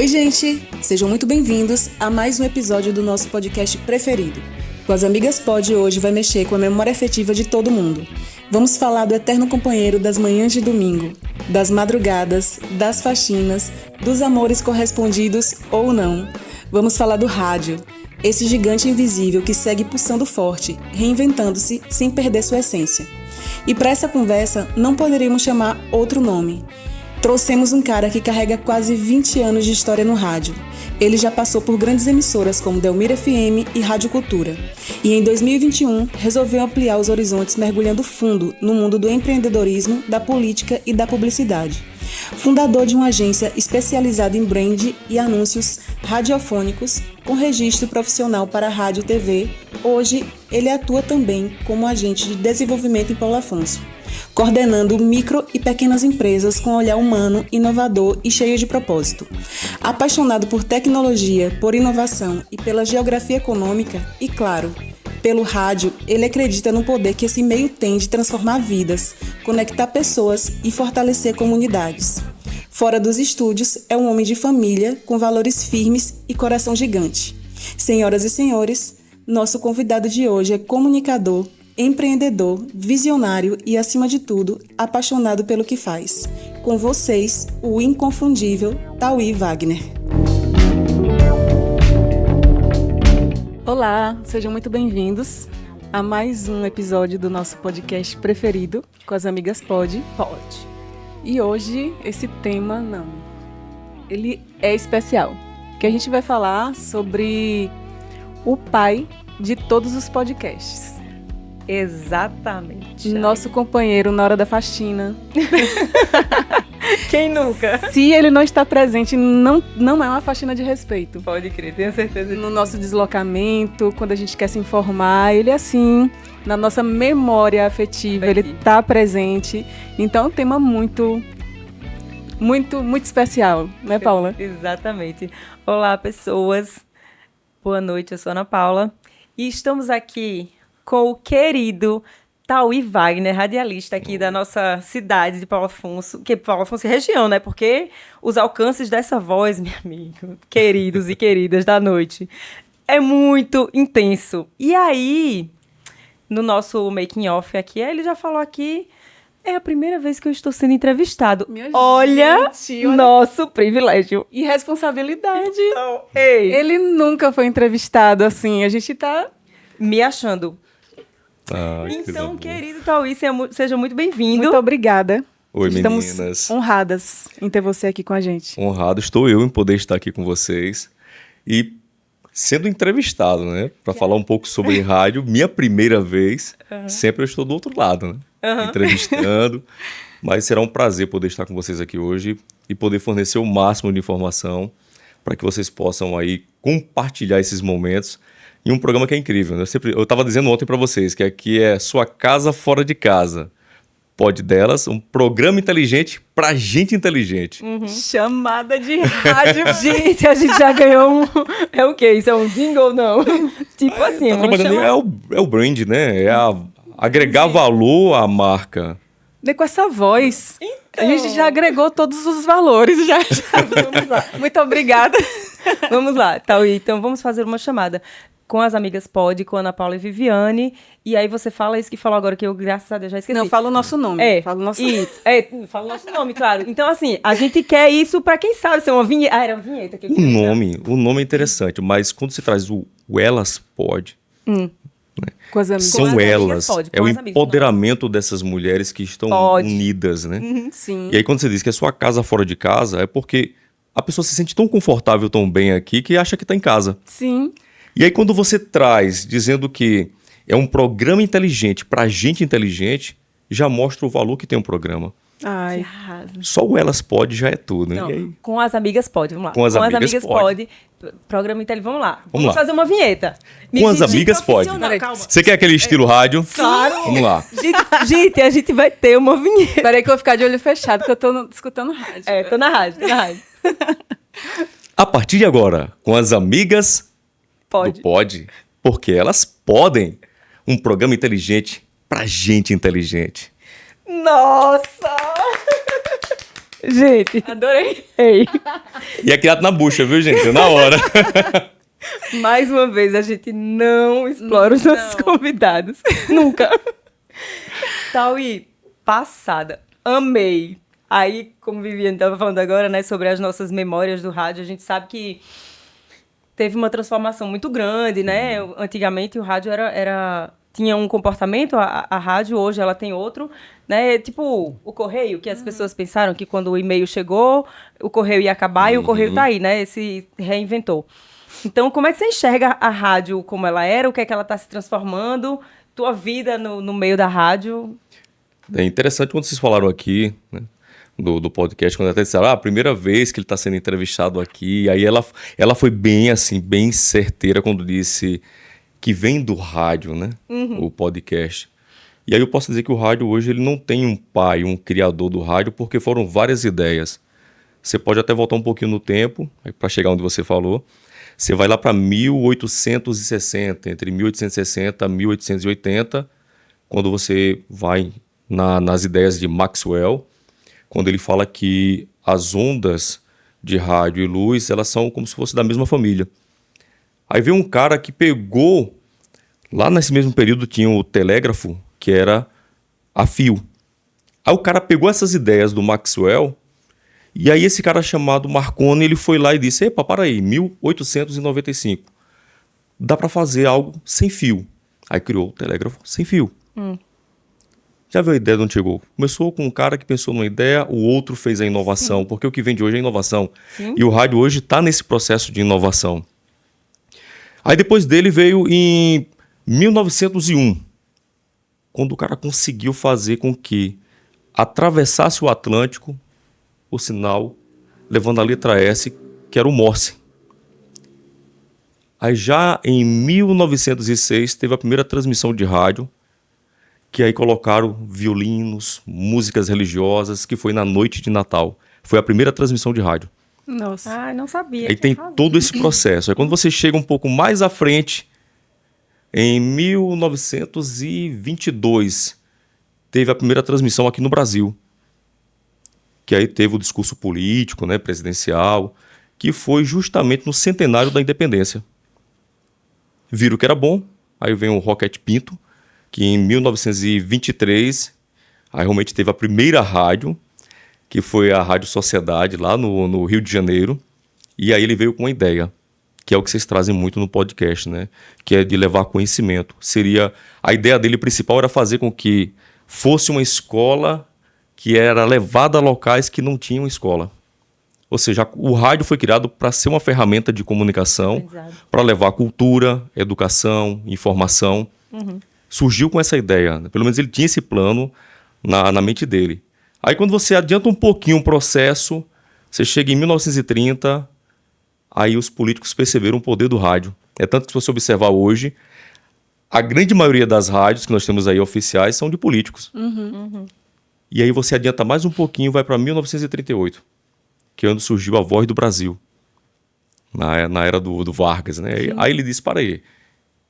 Oi, gente! Sejam muito bem-vindos a mais um episódio do nosso podcast preferido. Com as Amigas Pod, hoje vai mexer com a memória afetiva de todo mundo. Vamos falar do eterno companheiro das manhãs de domingo, das madrugadas, das faxinas, dos amores correspondidos ou não. Vamos falar do rádio, esse gigante invisível que segue pulsando forte, reinventando-se sem perder sua essência. E para essa conversa, não poderíamos chamar outro nome. Trouxemos um cara que carrega quase 20 anos de história no rádio. Ele já passou por grandes emissoras como Delmira FM e Rádio Cultura. E em 2021, resolveu ampliar os horizontes mergulhando fundo no mundo do empreendedorismo, da política e da publicidade. Fundador de uma agência especializada em brand e anúncios radiofônicos, com registro profissional para rádio e TV, hoje ele atua também como agente de desenvolvimento em Paulo Afonso, coordenando micro e pequenas empresas com olhar humano, inovador e cheio de propósito. Apaixonado por tecnologia, por inovação e pela geografia econômica e, claro, pelo rádio, ele acredita no poder que esse meio tem de transformar vidas, conectar pessoas e fortalecer comunidades. Fora dos estúdios, é um homem de família, com valores firmes e coração gigante. Senhoras e senhores, nosso convidado de hoje é comunicador, empreendedor, visionário e, acima de tudo, apaixonado pelo que faz. Com vocês, o inconfundível Tauí Wagner. Olá, sejam muito bem-vindos a mais um episódio do nosso podcast preferido, com as Amigas Pod. E hoje, esse tema, ele é especial, que a gente vai falar sobre o pai de todos os podcasts. Exatamente. Nosso companheiro na hora da faxina. Quem nunca? Se ele não está presente, não é uma faxina de respeito. Pode crer, tenho certeza disso. No nosso deslocamento, quando a gente quer se informar, ele é assim, na nossa memória afetiva, ele está presente. Então é um tema muito especial, né, Paula? Exatamente. Olá, pessoas. Boa noite, eu sou Ana Paula. E estamos aqui com o querido Tauí Wagner, radialista aqui da nossa cidade de Paulo Afonso, que é Paulo Afonso e região, né? Porque os alcances dessa voz, meu amigo, queridos e queridas da noite, é muito intenso. E aí, no nosso making off aqui, ele já falou aqui, é a primeira vez que eu estou sendo entrevistado. Olha nosso privilégio. E responsabilidade. Então, ei. Ele nunca foi entrevistado assim, a gente tá me achando. Então, querido Tauí, seja muito bem-vindo. Muito obrigada. Oi, Estamos meninas. honradas em ter você aqui com a gente. Honrado estou eu em poder estar aqui com vocês e sendo entrevistado, né? Para falar um pouco sobre rádio, minha primeira vez, sempre eu estou do outro lado, né? Entrevistando, mas será um prazer poder estar com vocês aqui hoje e poder fornecer o máximo de informação para que vocês possam aí compartilhar esses momentos. E um programa que é incrível, né? Eu estava dizendo ontem para vocês que aqui é Sua Casa Fora de Casa. Pod delas, um programa inteligente pra gente inteligente. Chamada de rádio. Gente, a gente já ganhou um... É o quê? Isso é um jingle ou não? Tipo assim, tá trabalhando é o brand, né? É agregar valor à marca. E com essa voz, a gente já agregou todos os valores. Já. Vamos lá. Muito obrigada. Vamos lá, Tauí. Então vamos fazer uma chamada com as Amigas Pod, com Ana Paula e Viviane. E aí você fala isso que falou agora, que eu, graças a Deus, já esqueci. Não, fala o nosso nome. Fala o nosso nome, claro. Então, assim, a gente quer isso pra quem sabe ser uma vinheta. Era uma vinheta que eu queria. O nome é interessante, mas quando você traz o Elas Pod, né, com as amigas. são elas. Pod, é o empoderamento dessas mulheres que estão unidas, né? Sim. E aí quando você diz que é sua casa fora de casa, é porque a pessoa se sente tão confortável, tão bem aqui, que acha que está em casa. Sim. E aí quando você traz, dizendo que é um programa inteligente para gente inteligente, já mostra o valor que tem um programa. Ai. Só o Elas Pod já é tudo, né? Não, E aí? com as Amigas Pod, vamos lá. Com as Amigas Pod, programa inteligente, vamos lá. Vamos lá. Fazer uma vinheta. Com as Amigas Pod. Calma. Você quer aquele estilo rádio? Claro. Vamos lá. Gente, a gente vai ter uma vinheta. Peraí que eu vou ficar de olho fechado, que eu tô escutando rádio. Tô na rádio. A partir de agora, com as Amigas do Pod, porque elas podem. Um programa inteligente pra gente inteligente. Nossa! Gente, adorei. Ei. E é criado na bucha, viu, gente? Na hora. Mais uma vez, a gente não explora os nossos convidados. Nunca. Tauí, passada. Amei. Aí, como Viviane estava falando agora, né, sobre as nossas memórias do rádio, a gente sabe que teve uma transformação muito grande, né? Antigamente o rádio tinha um comportamento, a rádio hoje ela tem outro, né? Tipo o correio, que as pessoas pensaram que quando o e-mail chegou, o correio ia acabar e o correio tá aí, né? Se reinventou. Então, como é que você enxerga a rádio como ela era? O que é que ela está se transformando? Tua vida no meio da rádio? É interessante quando vocês falaram aqui, né, do podcast, quando até disseram, a primeira vez que ele está sendo entrevistado aqui, aí ela foi bem assim, bem certeira quando disse que vem do rádio, né, o podcast. E aí eu posso dizer que o rádio hoje ele não tem um pai, um criador do rádio, porque foram várias ideias. Você pode até voltar um pouquinho no tempo, para chegar onde você falou. Você vai lá para 1860, entre 1860 e 1880, quando você vai nas ideias de Maxwell, quando ele fala que as ondas de rádio e luz, elas são como se fossem da mesma família. Aí veio um cara que pegou, lá nesse mesmo período tinha o telégrafo, que era a fio. Aí o cara pegou essas ideias do Maxwell, e aí esse cara chamado Marconi, ele foi lá e disse, epa, para aí, 1895, dá para fazer algo sem fio. Aí criou o telégrafo sem fio. Já viu a ideia de onde chegou? Começou com um cara que pensou numa ideia, o outro fez a inovação, porque o que vem de hoje é inovação. E o rádio hoje está nesse processo de inovação. Aí depois dele veio em 1901, quando o cara conseguiu fazer com que atravessasse o Atlântico o sinal, levando a letra S, que era o Morse. Aí já em 1906 teve a primeira transmissão de rádio, que aí colocaram violinos, músicas religiosas, que foi na noite de Natal. Foi a primeira transmissão de rádio. Nossa. Não sabia. Aí tem todo esse processo. Aí quando você chega um pouco mais à frente, em 1922, teve a primeira transmissão aqui no Brasil, que aí teve o discurso político, né, presidencial, que foi justamente no centenário da independência. Viram que era bom, aí vem o Roquete Pinto, que em 1923, aí realmente teve a primeira rádio, que foi a Rádio Sociedade, lá no Rio de Janeiro, e aí ele veio com uma ideia, que é o que vocês trazem muito no podcast, né? Que é de levar conhecimento. A ideia dele principal era fazer com que fosse uma escola que era levada a locais que não tinham escola. Ou seja, o rádio foi criado para ser uma ferramenta de comunicação, para levar cultura, educação, informação. Surgiu com essa ideia, né? Pelo menos ele tinha esse plano na mente dele. Aí quando você adianta um pouquinho o processo, você chega em 1930, aí os políticos perceberam o poder do rádio. É tanto que se você observar hoje, a grande maioria das rádios que nós temos aí oficiais são de políticos. E aí você adianta mais um pouquinho, vai para 1938, que é onde surgiu a Voz do Brasil, na era do Vargas, né? Aí ele disse, para aí,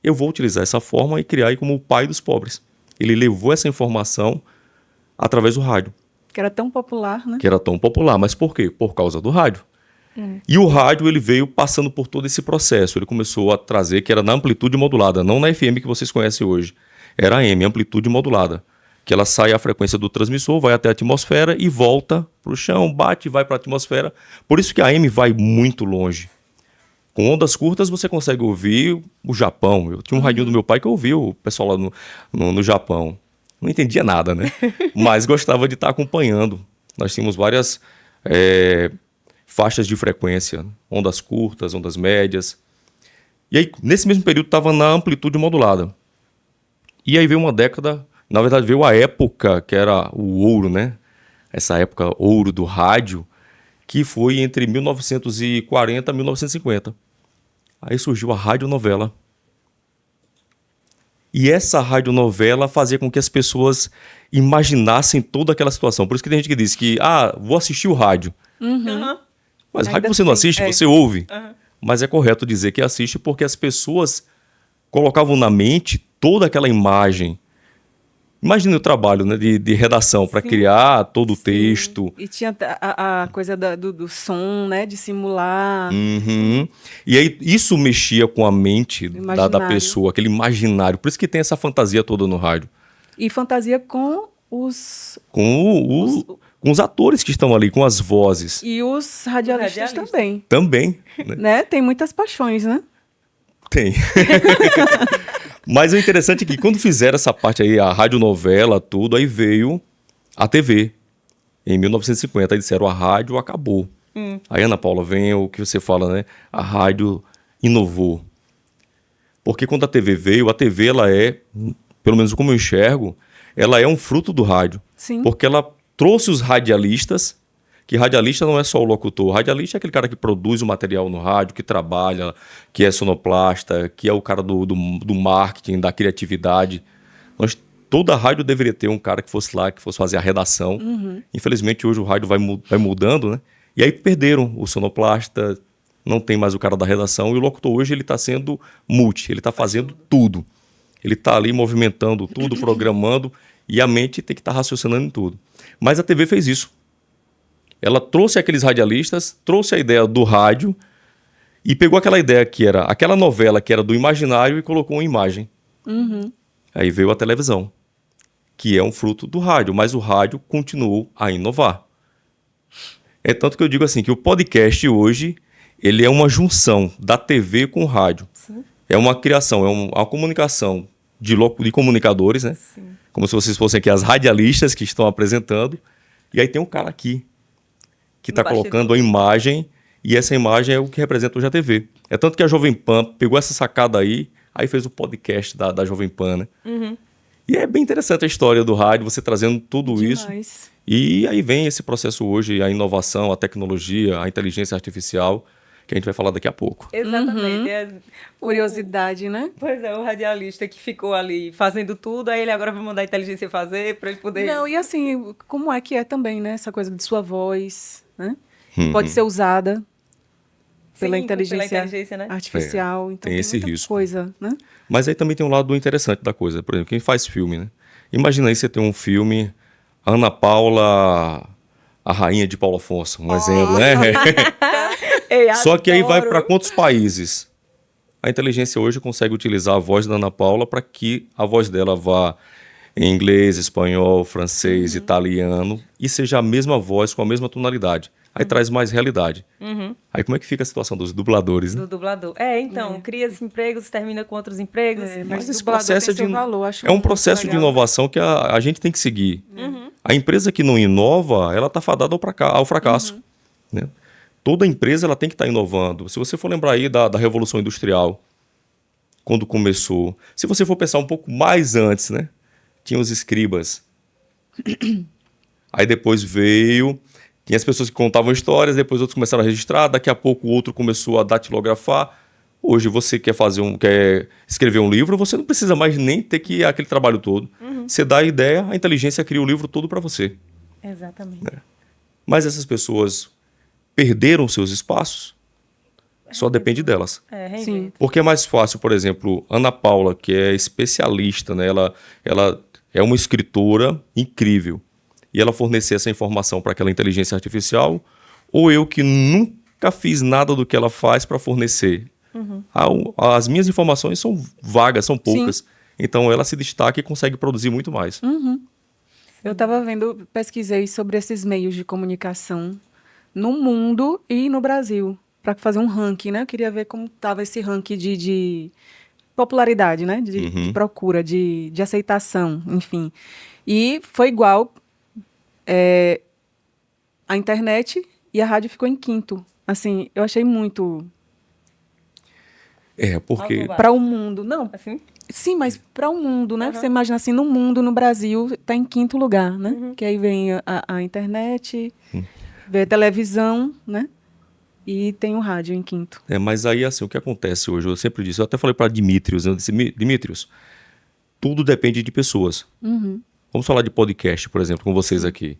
eu vou utilizar essa forma e criar aí como o pai dos pobres. Ele levou essa informação através do rádio. Que era tão popular, né? Que era tão popular. Mas por quê? Por causa do rádio. E o rádio, ele veio passando por todo esse processo. Ele começou a trazer, que era na amplitude modulada, não na FM que vocês conhecem hoje. Era a AM, amplitude modulada. Que ela sai a frequência do transmissor, vai até a atmosfera e volta para o chão, bate e vai para a atmosfera. Por isso que a AM vai muito longe. Com ondas curtas você consegue ouvir o Japão. Eu tinha um radinho do meu pai que eu ouvia o pessoal lá no Japão. Não entendia nada, né? Mas gostava de estar acompanhando. Nós tínhamos várias faixas de frequência, ondas curtas, ondas médias. E aí, nesse mesmo período, estava na amplitude modulada. E aí veio uma década, na verdade veio a época que era o ouro, né? Essa época ouro do rádio, que foi entre 1940 e 1950. Aí surgiu a radionovela. E essa radionovela fazia com que as pessoas imaginassem toda aquela situação. Por isso que tem gente que diz que, vou assistir o rádio. Mas rádio você não assiste, você ouve. Mas é correto dizer que assiste porque as pessoas colocavam na mente toda aquela imagem Imagina o trabalho, né, de redação para criar todo o texto. E tinha a coisa do som, né? De simular. Uhum. E aí isso mexia com a mente da pessoa, aquele imaginário. Por isso que tem essa fantasia toda no rádio. E fantasia com os... Com os atores que estão ali, com as vozes. E os radialistas também. Também. Né? Tem muitas paixões, né? Tem. Mas o interessante é que quando fizeram essa parte aí, a radionovela, tudo, aí veio a TV. Em 1950, aí disseram, a rádio acabou. Aí, Ana Paula, vem o que você fala, né? A rádio inovou. Porque quando a TV veio, a TV, ela é, pelo menos como eu enxergo, ela é um fruto do rádio. Sim. Porque ela trouxe os radialistas, que radialista não é só o locutor. Radialista é aquele cara que produz o material no rádio, que trabalha, que é sonoplasta, que é o cara do marketing, da criatividade. Toda rádio deveria ter um cara que fosse lá, que fosse fazer a redação. Infelizmente, hoje o rádio vai mudando, né? E aí perderam o sonoplasta, não tem mais o cara da redação. E o locutor hoje ele está sendo multi, ele está fazendo tudo. Ele está ali movimentando tudo, programando, e a mente tem que estar raciocinando em tudo. Mas a TV fez isso. Ela trouxe aqueles radialistas, trouxe a ideia do rádio e pegou aquela ideia que era aquela novela que era do imaginário e colocou uma imagem. Aí veio a televisão, que é um fruto do rádio, mas o rádio continuou a inovar. É tanto que eu digo assim, que o podcast hoje, ele é uma junção da TV com o rádio. Sim. É uma criação, é uma comunicação de comunicadores, né? Sim. Como se vocês fossem aqui as radialistas que estão apresentando. E aí tem um cara aqui que está colocando a imagem, e essa imagem é o que representa hoje a TV. É tanto que a Jovem Pan pegou essa sacada aí fez o podcast da Jovem Pan, né? E é bem interessante a história do rádio, você trazendo tudo isso. E aí vem esse processo hoje, a inovação, a tecnologia, a inteligência artificial, que a gente vai falar daqui a pouco. Exatamente. Curiosidade, né? Pois é, o radialista que ficou ali fazendo tudo, aí ele agora vai mandar a inteligência fazer para ele poder... Não, e assim, como é que é também, né? Essa coisa de sua voz, né? Pode ser usada pela inteligência né? artificial. Então tem esse risco. Coisa, né? Mas aí também tem um lado interessante da coisa. Por exemplo, quem faz filme, né? Imagina aí você ter um filme, Ana Paula, a rainha de Paulo Afonso, um exemplo, né? Só que aí vai para quantos países? A inteligência hoje consegue utilizar a voz da Ana Paula para que a voz dela vá em inglês, espanhol, francês, italiano, e seja a mesma voz com a mesma tonalidade. Aí traz mais realidade. Aí como é que fica a situação dos dubladores, né? Do dublador. Cria empregos, termina com outros empregos. Mas esse processo é um processo de inovação que a gente tem que seguir. A empresa que não inova, ela está fadada ao fracasso. Né? Toda empresa ela tem que estar inovando. Se você for lembrar aí da Revolução Industrial, quando começou, se você for pensar um pouco mais antes, né? Tinha os escribas. Aí depois tinha as pessoas que contavam histórias, depois outros começaram a registrar, daqui a pouco o outro começou a datilografar. Hoje você quer escrever um livro, você não precisa mais nem ter aquele trabalho todo. Você dá a ideia, a inteligência cria o livro todo para você. Exatamente. Né? Mas essas pessoas perderam seus espaços, só depende delas. Sim. Porque é mais fácil, por exemplo, Ana Paula, que é especialista, né? Ela é uma escritora incrível, e ela fornecer essa informação para aquela inteligência artificial, ou eu que nunca fiz nada do que ela faz para fornecer. As minhas informações são vagas, são poucas. Sim. Então ela se destaca e consegue produzir muito mais. Eu estava pesquisei sobre esses meios de comunicação no mundo e no Brasil, para fazer um ranking, né? Eu queria ver como estava esse ranking de popularidade, né? De procura, de aceitação, enfim. E foi igual, a internet e a rádio ficou em quinto. Assim, eu achei muito... porque... Para o mundo, não. Assim? Sim, mas para o mundo, né? Você imagina assim, no mundo, no Brasil, está em quinto lugar, né? Que aí vem a internet... Vê a televisão, né? E tem o rádio em quinto. Mas aí, assim, o que acontece hoje, eu sempre disse, eu até falei para Dimitrios, eu disse, Dimitrios, tudo depende de pessoas. Vamos falar de podcast, por exemplo, com vocês aqui.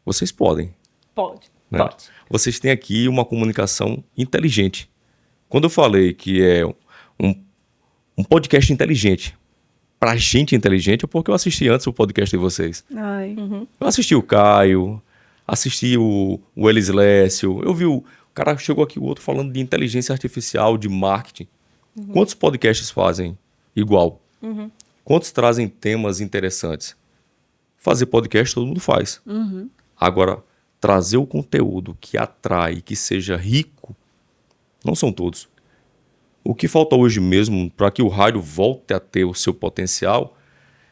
Vocês podem. Pode. Vocês têm aqui uma comunicação inteligente. Quando eu falei que é um podcast inteligente, pra gente inteligente é porque eu assisti antes o podcast de vocês. Ai. Eu assisti o Caio, assisti o Elis Lécio, eu vi o cara chegou aqui, o outro falando de inteligência artificial, de marketing. Quantos podcasts fazem igual? Quantos trazem temas interessantes? Fazer podcast todo mundo faz. Agora, trazer o conteúdo que atrai, que seja rico, não são todos. O que falta hoje mesmo para que o rádio volte a ter o seu potencial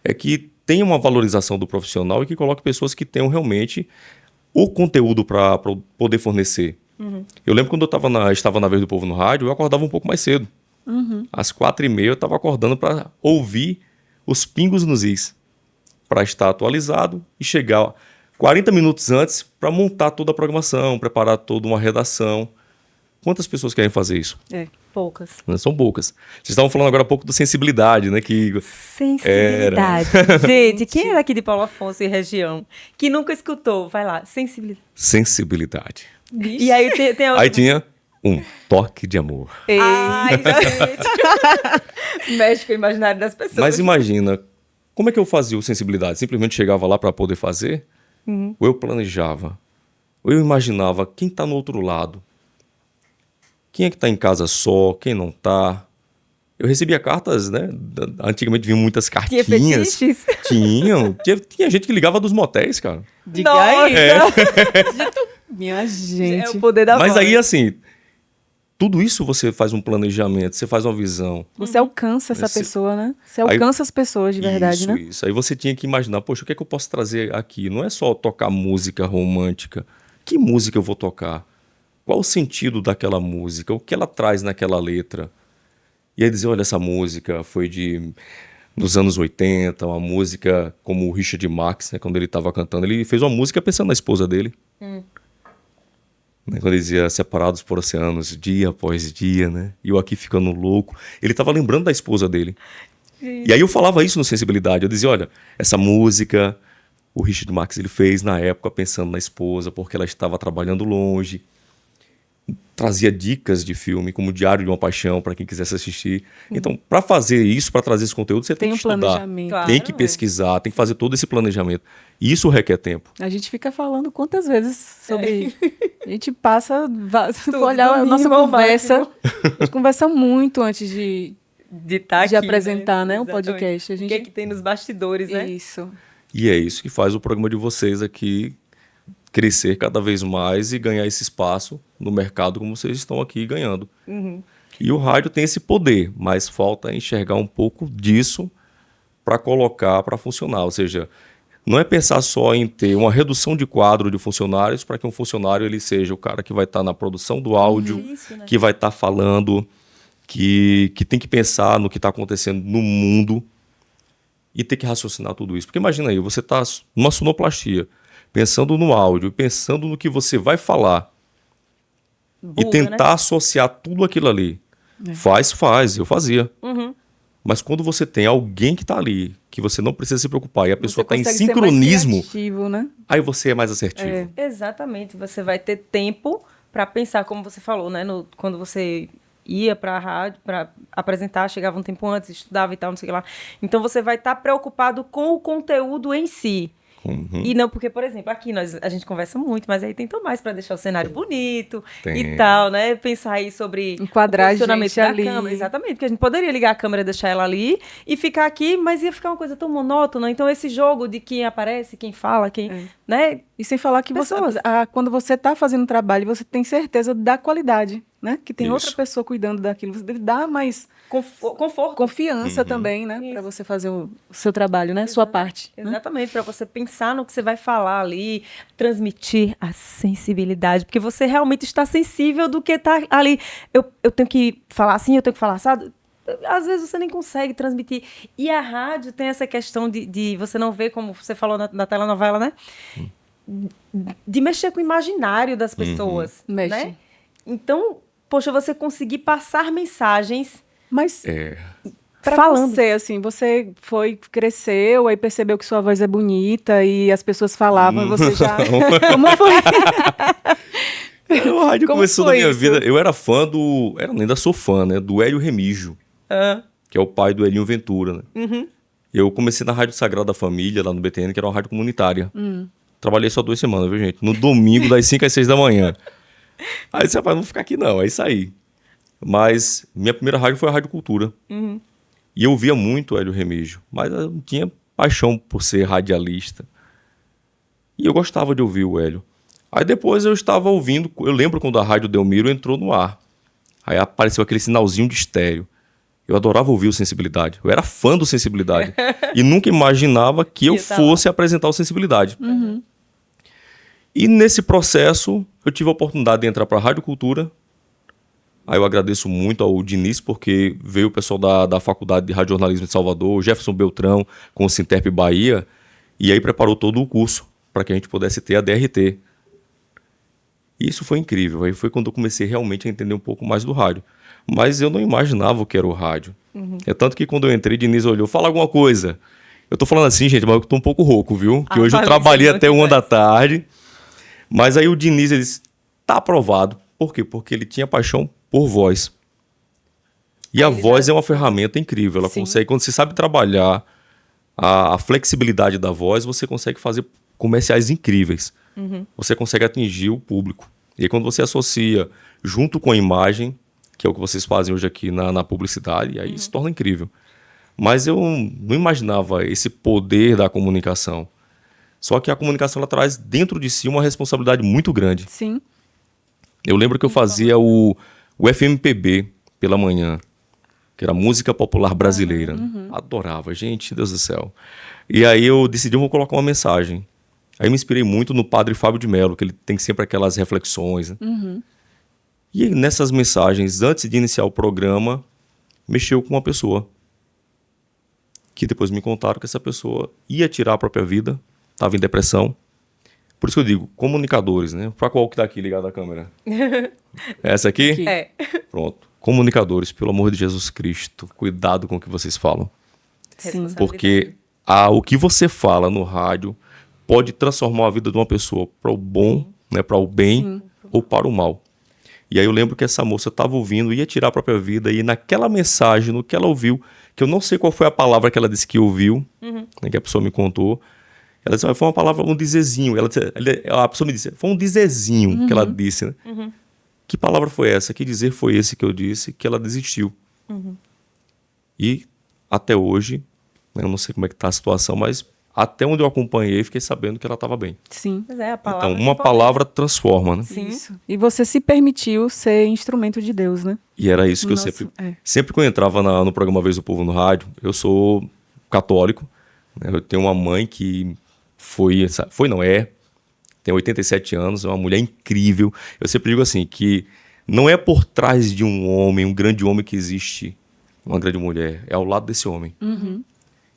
é que tenha uma valorização do profissional e que coloque pessoas que tenham realmente o conteúdo para poder fornecer. Eu lembro quando eu estava na Vez do Povo no rádio, eu acordava um pouco mais cedo. Às 4h30 eu estava acordando para ouvir os pingos nos is, para estar atualizado e chegar 40 minutos antes para montar toda a programação, preparar toda uma redação. Quantas pessoas querem fazer isso? Poucas. São poucas. Vocês estavam falando agora há pouco do sensibilidade, né? Sensibilidade. Gente, quem é daqui de Paulo Afonso e região que nunca escutou? Vai lá, sensibilidade. Sensibilidade. E aí tem Aí tinha um toque de amor. Ai, gente. Mexe com o imaginário das pessoas. Mas imagina, como é que eu fazia o sensibilidade? Simplesmente chegava lá para poder fazer? Ou eu planejava? Ou eu imaginava quem está no outro lado? Quem é que está em casa só? Quem não está? Eu recebia cartas, né? Antigamente vinham muitas cartinhas. Tinha fetiches? Tinha gente que ligava dos motéis, cara. Diga Nossa! aí. Minha gente. É o poder da Mas voz. aí, assim, tudo isso você faz um planejamento, você faz uma visão. Você alcança essa pessoa, né? Você alcança as pessoas de verdade, né? Isso. Aí você tinha que imaginar, poxa, o que é que eu posso trazer aqui? Não é só tocar música romântica. Que música eu vou tocar? Qual o sentido daquela música? O que ela traz naquela letra? E aí dizer, olha, essa música foi dos anos 80, uma música como o Richard Marx, né, quando ele estava cantando. Ele fez uma música pensando na esposa dele. Né, quando ele dizia separados por oceanos, dia após dia, né? E eu aqui ficando louco. Ele estava lembrando da esposa dele. E aí eu falava isso no Sensibilidade. Eu dizia, olha, essa música, o Richard Marx ele fez na época pensando na esposa, porque ela estava trabalhando longe. Trazia dicas de filme, como Diário de uma Paixão, para quem quisesse assistir. Então, para fazer isso, para trazer esse conteúdo, você tem que estudar. Planejamento. Claro, Tem que pesquisar, tem que fazer todo esse planejamento. E isso requer tempo. A gente fica falando quantas vezes sobre... A gente passa... Se Tudo for olhar a nossa mínimo ao conversa... máximo. A gente conversa muito antes de aqui, apresentar, né, um Exatamente. podcast. A gente... O que é que tem nos bastidores, né? Isso. E é isso que faz o programa de vocês aqui crescer cada vez mais e ganhar esse espaço no mercado como vocês estão aqui ganhando. E o rádio tem esse poder, mas falta enxergar um pouco disso para colocar para funcionar. Ou seja, não é pensar só em ter uma redução de quadro de funcionários para que um funcionário ele seja o cara que vai estar na produção do áudio, Isso, né? que vai estar falando, que tem que pensar no que está acontecendo no mundo e ter que raciocinar tudo isso. Porque imagina aí, você está numa sonoplastia, pensando no áudio, pensando no que você vai falar e tentar associar tudo aquilo ali. Faz, eu fazia. Mas quando você tem alguém que está ali, que você não precisa se preocupar e a pessoa está em consegue ser mais sincronismo, criativo, né? aí você é mais assertivo. Exatamente. Você vai ter tempo para pensar, como você falou, né? Quando você ia para a rádio para apresentar, chegava um tempo antes, estudava e tal, não sei o que lá. Então você vai estar preocupado com o conteúdo em si. E não porque, por exemplo, aqui a gente conversa muito, mas aí tem mais para deixar o cenário bonito e tal, né? Pensar aí sobre Enquadrar o posicionamento gente da ali. câmera. Exatamente, porque a gente poderia ligar a câmera e deixar ela ali e ficar aqui, mas ia ficar uma coisa tão monótona. Então esse jogo de quem aparece, quem fala, quem, né? E sem falar que Pessoas. quando você está fazendo um trabalho, você tem certeza da qualidade, né? Que tem Isso. outra pessoa cuidando daquilo. Você deve dar mais Conforto. confiança também, né? Para você fazer o seu trabalho, né? Sua parte. Né? Exatamente, para você pensar no que você vai falar ali, transmitir a sensibilidade, porque você realmente está sensível do que está ali. Eu tenho que falar assim, eu tenho que falar assado. Às vezes você nem consegue transmitir. E a rádio tem essa questão de você não ver, como você falou na telenovela, né? De mexer com o imaginário das pessoas. Mexe. Né? Então, poxa, você conseguir passar mensagens Mas pra falando. você, assim, você cresceu, aí percebeu que sua voz é bonita e as pessoas falavam e você já... Como foi? O rádio Como começou na foi minha isso? vida. Eu era fã ainda sou fã, né? Do Hélio Remígio, que é o pai do Elinho Ventura, né? Eu comecei na Rádio Sagrada Família, lá no BTN, que era uma rádio comunitária. Trabalhei só 2 semanas, viu, gente? No domingo, das 5 às 6 da manhã. Aí eu disse, rapaz, não vou ficar aqui não. Aí saí. Mas minha primeira rádio foi a Rádio Cultura. E eu ouvia muito o Hélio Remígio, mas eu não tinha paixão por ser radialista. E eu gostava de ouvir o Hélio. Aí depois eu estava ouvindo, eu lembro quando a Rádio Delmiro entrou no ar. Aí apareceu aquele sinalzinho de estéreo. Eu adorava ouvir o Sensibilidade. Eu era fã do Sensibilidade. E nunca imaginava que eu fosse apresentar o Sensibilidade. E nesse processo, eu tive a oportunidade de entrar para a Rádio Cultura. Aí eu agradeço muito ao Diniz, porque veio o pessoal da Faculdade de Radiojornalismo de Salvador, o Jefferson Beltrão, com o Sinterp Bahia, e aí preparou todo o curso para que a gente pudesse ter a DRT. E isso foi incrível. Aí foi quando eu comecei realmente a entender um pouco mais do rádio. Mas eu não imaginava o que era o rádio. É tanto que quando eu entrei, Diniz olhou, fala alguma coisa. Eu tô falando assim, gente, mas eu tô um pouco rouco, viu? Que hoje eu trabalhei até 1 da tarde. Mas aí o Diniz, ele disse, tá aprovado. Por quê? Porque ele tinha paixão por voz. E a voz é uma ferramenta incrível. Ela consegue, quando você sabe trabalhar a flexibilidade da voz, você consegue fazer comerciais incríveis. Você consegue atingir o público. E aí, quando você associa junto com a imagem, que é o que vocês fazem hoje aqui na publicidade, aí se torna incrível. Mas eu não imaginava esse poder da comunicação. Só que a comunicação ela traz dentro de si uma responsabilidade muito grande. Sim. Eu lembro que eu fazia o FMPB pela manhã, que era música popular brasileira. Adorava, gente, Deus do céu. E aí eu decidi, eu vou colocar uma mensagem. Aí eu me inspirei muito no Padre Fábio de Mello, que ele tem sempre aquelas reflexões. Né? E nessas mensagens, antes de iniciar o programa, mexeu com uma pessoa. Que depois me contaram que essa pessoa ia tirar a própria vida, estava em depressão. Por isso que eu digo, comunicadores, né? Para qual que tá aqui ligado à câmera? Essa aqui? É. Pronto. Comunicadores, pelo amor de Jesus Cristo, cuidado com o que vocês falam. Sim. Porque o que você fala no rádio pode transformar a vida de uma pessoa para o bom, né, para o bem ou para o mal. E aí eu lembro que essa moça estava ouvindo, ia tirar a própria vida, e naquela mensagem, no que ela ouviu, que eu não sei qual foi a palavra que ela disse que ouviu, né, que a pessoa me contou, ela disse, foi uma palavra, um dizezinho. A pessoa me disse, foi um dizezinho que ela disse. Né? Que palavra foi essa? Que dizer foi esse que eu disse? Que ela desistiu. E até hoje, né, eu não sei como é que está a situação, mas até onde eu acompanhei, fiquei sabendo que ela estava bem. Sim. Pois é, a palavra Então, uma palavra transforma, né? Sim. Isso. E você se permitiu ser instrumento de Deus, né? E era isso que eu sempre... Sempre que eu entrava no programa Vez do Povo no rádio, eu sou católico, né? Eu tenho uma mãe que tem 87 anos, é uma mulher incrível. Eu sempre digo assim, que não é por trás de um homem, um grande homem, que existe uma grande mulher, é ao lado desse homem.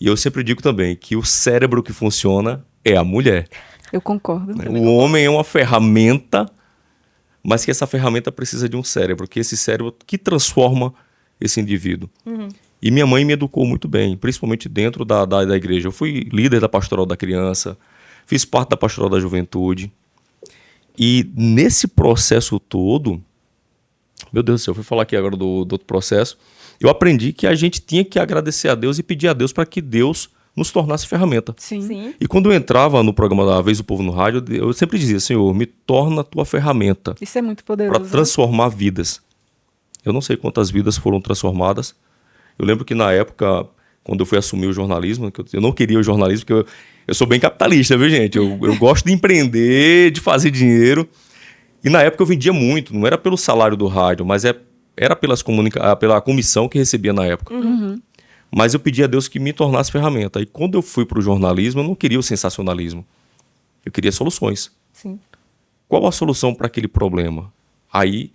E eu sempre digo também que o cérebro que funciona é a mulher. Eu concordo. Né? O homem é uma ferramenta, mas que essa ferramenta precisa de um cérebro, que esse cérebro que transforma esse indivíduo. E minha mãe me educou muito bem, principalmente dentro da igreja. Eu fui líder da pastoral da criança, fiz parte da pastoral da juventude. E nesse processo todo, meu Deus do céu, eu fui falar aqui agora do outro processo, eu aprendi que a gente tinha que agradecer a Deus e pedir a Deus para que Deus nos tornasse ferramenta. Sim. E quando eu entrava no programa da Vez do Povo no rádio, eu sempre dizia, Senhor, me torna a tua ferramenta. Isso é muito poderoso. Para transformar vidas. Eu não sei quantas vidas foram transformadas. Eu lembro que na época, quando eu fui assumir o jornalismo, que eu não queria o jornalismo, porque eu sou bem capitalista, viu, gente? Eu gosto de empreender, de fazer dinheiro. E na época eu vendia muito, não era pelo salário do rádio, mas era pela comissão que recebia na época. Mas eu pedi a Deus que me tornasse ferramenta. E quando eu fui para o jornalismo, eu não queria o sensacionalismo. Eu queria soluções. Sim. Qual a solução para aquele problema? Aí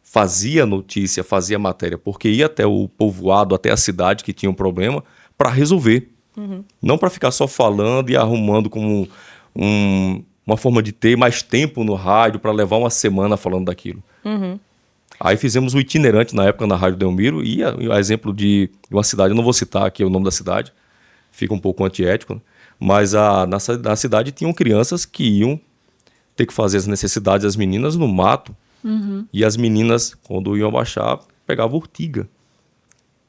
fazia notícia, fazia matéria, porque ia até o povoado, até a cidade que tinha um problema, para resolver. Não para ficar só falando e arrumando como uma forma de ter mais tempo no rádio para levar uma semana falando daquilo. Aí fizemos o itinerante na época na Rádio Delmiro, e a exemplo de uma cidade, eu não vou citar aqui o nome da cidade, fica um pouco antiético, né? Mas na cidade tinham crianças que iam ter que fazer as necessidades das meninas no mato, e as meninas, quando iam abaixar, pegavam urtiga.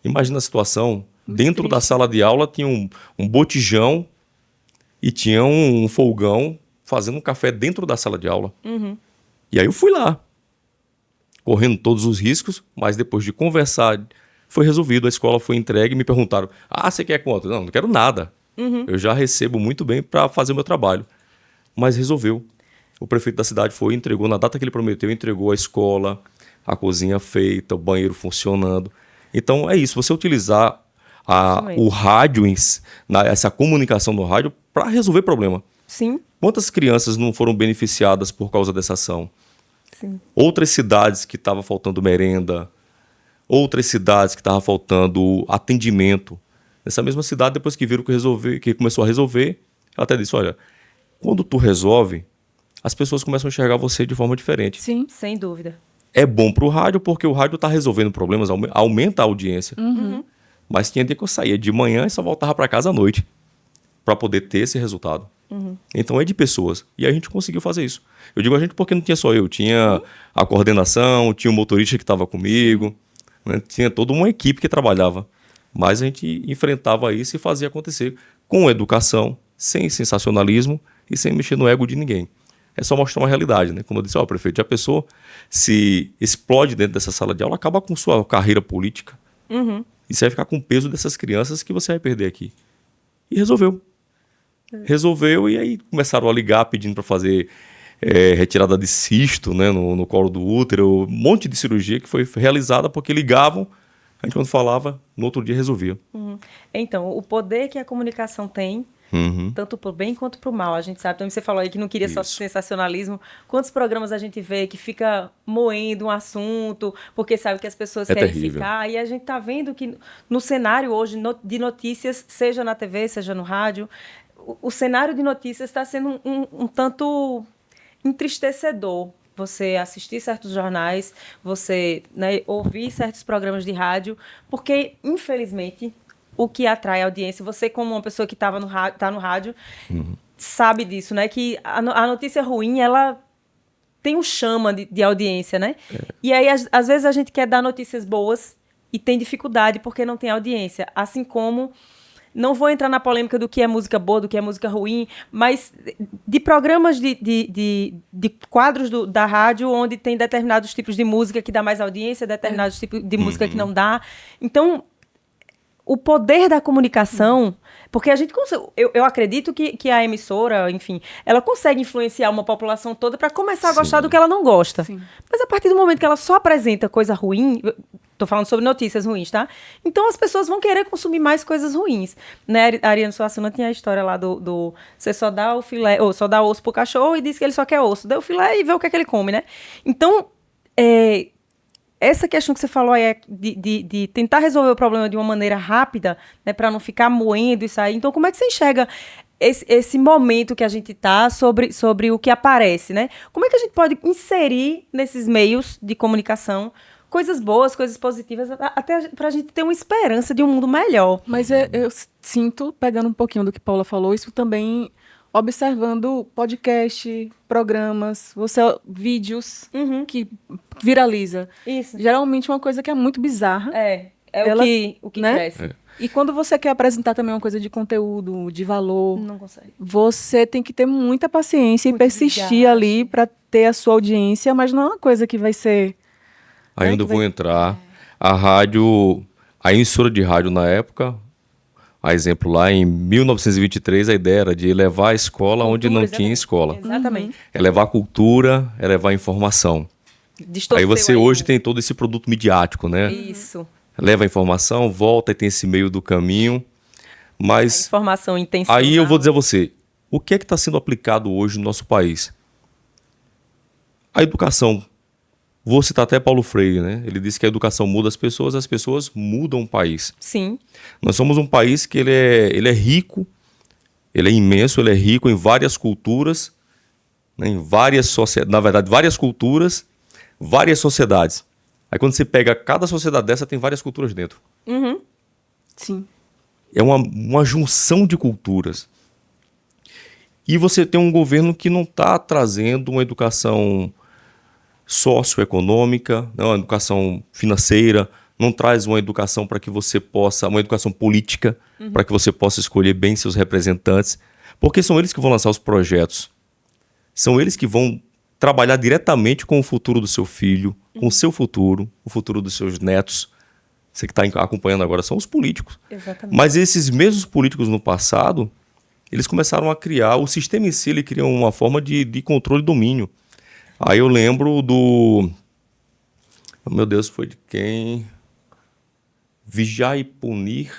Imagina a situação, Dentro triste. da sala de aula tinha um botijão e tinha um folgão fazendo um café dentro da sala de aula. E aí eu fui lá, correndo todos os riscos, mas depois de conversar, foi resolvido, a escola foi entregue e me perguntaram, você quer quanto? Não quero nada. Eu já recebo muito bem para fazer o meu trabalho. Mas resolveu. O prefeito da cidade foi, entregou, na data que ele prometeu, entregou a escola, a cozinha feita, o banheiro funcionando. Então é isso, você utilizar o rádio, essa comunicação no rádio, para resolver problema. Sim. Quantas crianças não foram beneficiadas por causa dessa ação? Sim. Outras cidades que estava faltando merenda, outras cidades que estava faltando atendimento. Nessa mesma cidade, depois que viram que começou a resolver, ela até disse, olha, quando tu resolve, as pessoas começam a enxergar você de forma diferente. Sim, sem dúvida. É bom para o rádio, porque o rádio está resolvendo problemas, aumenta a audiência. Mas tinha dia que eu saía de manhã e só voltava para casa à noite, para poder ter esse resultado. Então é de pessoas. E a gente conseguiu fazer isso. Eu digo a gente porque não tinha só eu, tinha a coordenação, tinha o motorista que estava comigo, né? Tinha toda uma equipe que trabalhava. Mas a gente enfrentava isso e fazia acontecer com educação, sem sensacionalismo e sem mexer no ego de ninguém. É só mostrar uma realidade, né? Como eu disse, prefeito, já pensou, se explode dentro dessa sala de aula, acaba com sua carreira política. E você vai ficar com o peso dessas crianças que você vai perder aqui. E resolveu. Resolveu, e aí começaram a ligar pedindo para fazer retirada de cisto, né, no colo do útero, um monte de cirurgia que foi realizada porque ligavam, a gente quando falava, no outro dia resolvia. Então, o poder que a comunicação tem, tanto para o bem quanto para o mal, a gente sabe. Então, você falou aí que não queria só sensacionalismo. Quantos programas a gente vê que fica moendo um assunto, porque sabe que as pessoas querem ficar. E a gente está vendo que no cenário hoje de notícias, seja na TV, seja no rádio, o cenário de notícias está sendo um tanto entristecedor. Você assistir certos jornais, você, né, ouvir certos programas de rádio, porque, infelizmente, o que atrai a audiência, você como uma pessoa que tá no rádio, sabe disso, né? Que a notícia ruim, ela tem um chama de audiência, né? E aí, às vezes, a gente quer dar notícias boas e tem dificuldade porque não tem audiência. Assim como... Não vou entrar na polêmica do que é música boa, do que é música ruim, mas de programas de quadros da rádio onde tem determinados tipos de música que dá mais audiência, determinados tipos de música que não dá. Então, o poder da comunicação... Porque a gente eu acredito que a emissora, enfim, ela consegue influenciar uma população toda para começar a gostar do que ela não gosta. Sim. Mas a partir do momento que ela só apresenta coisa ruim, tô falando sobre notícias ruins, tá? Então as pessoas vão querer consumir mais coisas ruins. Né? A Ariano Suassuna tinha a história lá do você só dá o filé, ou só dá osso pro cachorro e diz que ele só quer osso. Deu o filé e vê o que é que ele come, né? Então, essa questão que você falou aí de tentar resolver o problema de uma maneira rápida, né, para não ficar moendo isso aí. Então, como é que você enxerga esse momento que a gente está sobre o que aparece, né? Como é que a gente pode inserir nesses meios de comunicação coisas boas, coisas positivas, até para a gente ter uma esperança de um mundo melhor? Mas eu sinto, pegando um pouquinho do que Paula falou, isso também... observando podcast, programas, vídeos que viraliza. Isso. Geralmente uma coisa que é muito bizarra. O que cresce. E quando você quer apresentar também uma coisa de conteúdo, de valor, não consegue. Você tem que ter muita paciência e persistir ali para ter a sua audiência, mas não é uma coisa que vai ser... Ainda vou entrar. A emissora de rádio na época... A exemplo, lá em 1923, a ideia era de levar a escola onde não tinha escola. Exatamente. É levar cultura, é levar informação. Aí você hoje tem todo esse produto midiático, né? Isso. Leva a informação, volta e tem esse meio do caminho. Mas a informação intencional. Aí eu vou dizer a você, o que é que está sendo aplicado hoje no nosso país? A educação. Vou citar até Paulo Freire, né? Ele disse que a educação muda as pessoas mudam o país. Sim. Nós somos um país que ele é rico, ele é imenso, ele é rico em várias culturas, né? Em várias sociedades, na verdade, várias culturas, várias sociedades. Aí quando você pega cada sociedade dessa, tem várias culturas dentro. Sim. É uma junção de culturas. E você tem um governo que não está trazendo uma educação socioeconômica, uma educação financeira, não traz uma educação para que você possa, uma educação política, para que você possa escolher bem seus representantes, porque são eles que vão lançar os projetos. São eles que vão trabalhar diretamente com o futuro do seu filho, com o seu futuro, o futuro dos seus netos. Você que está acompanhando agora são os políticos. Exatamente. Mas esses mesmos políticos no passado, eles começaram a criar, o sistema em si, ele cria uma forma de controle e domínio. Aí eu lembro do... Meu Deus, foi de quem? Vigiar e Punir.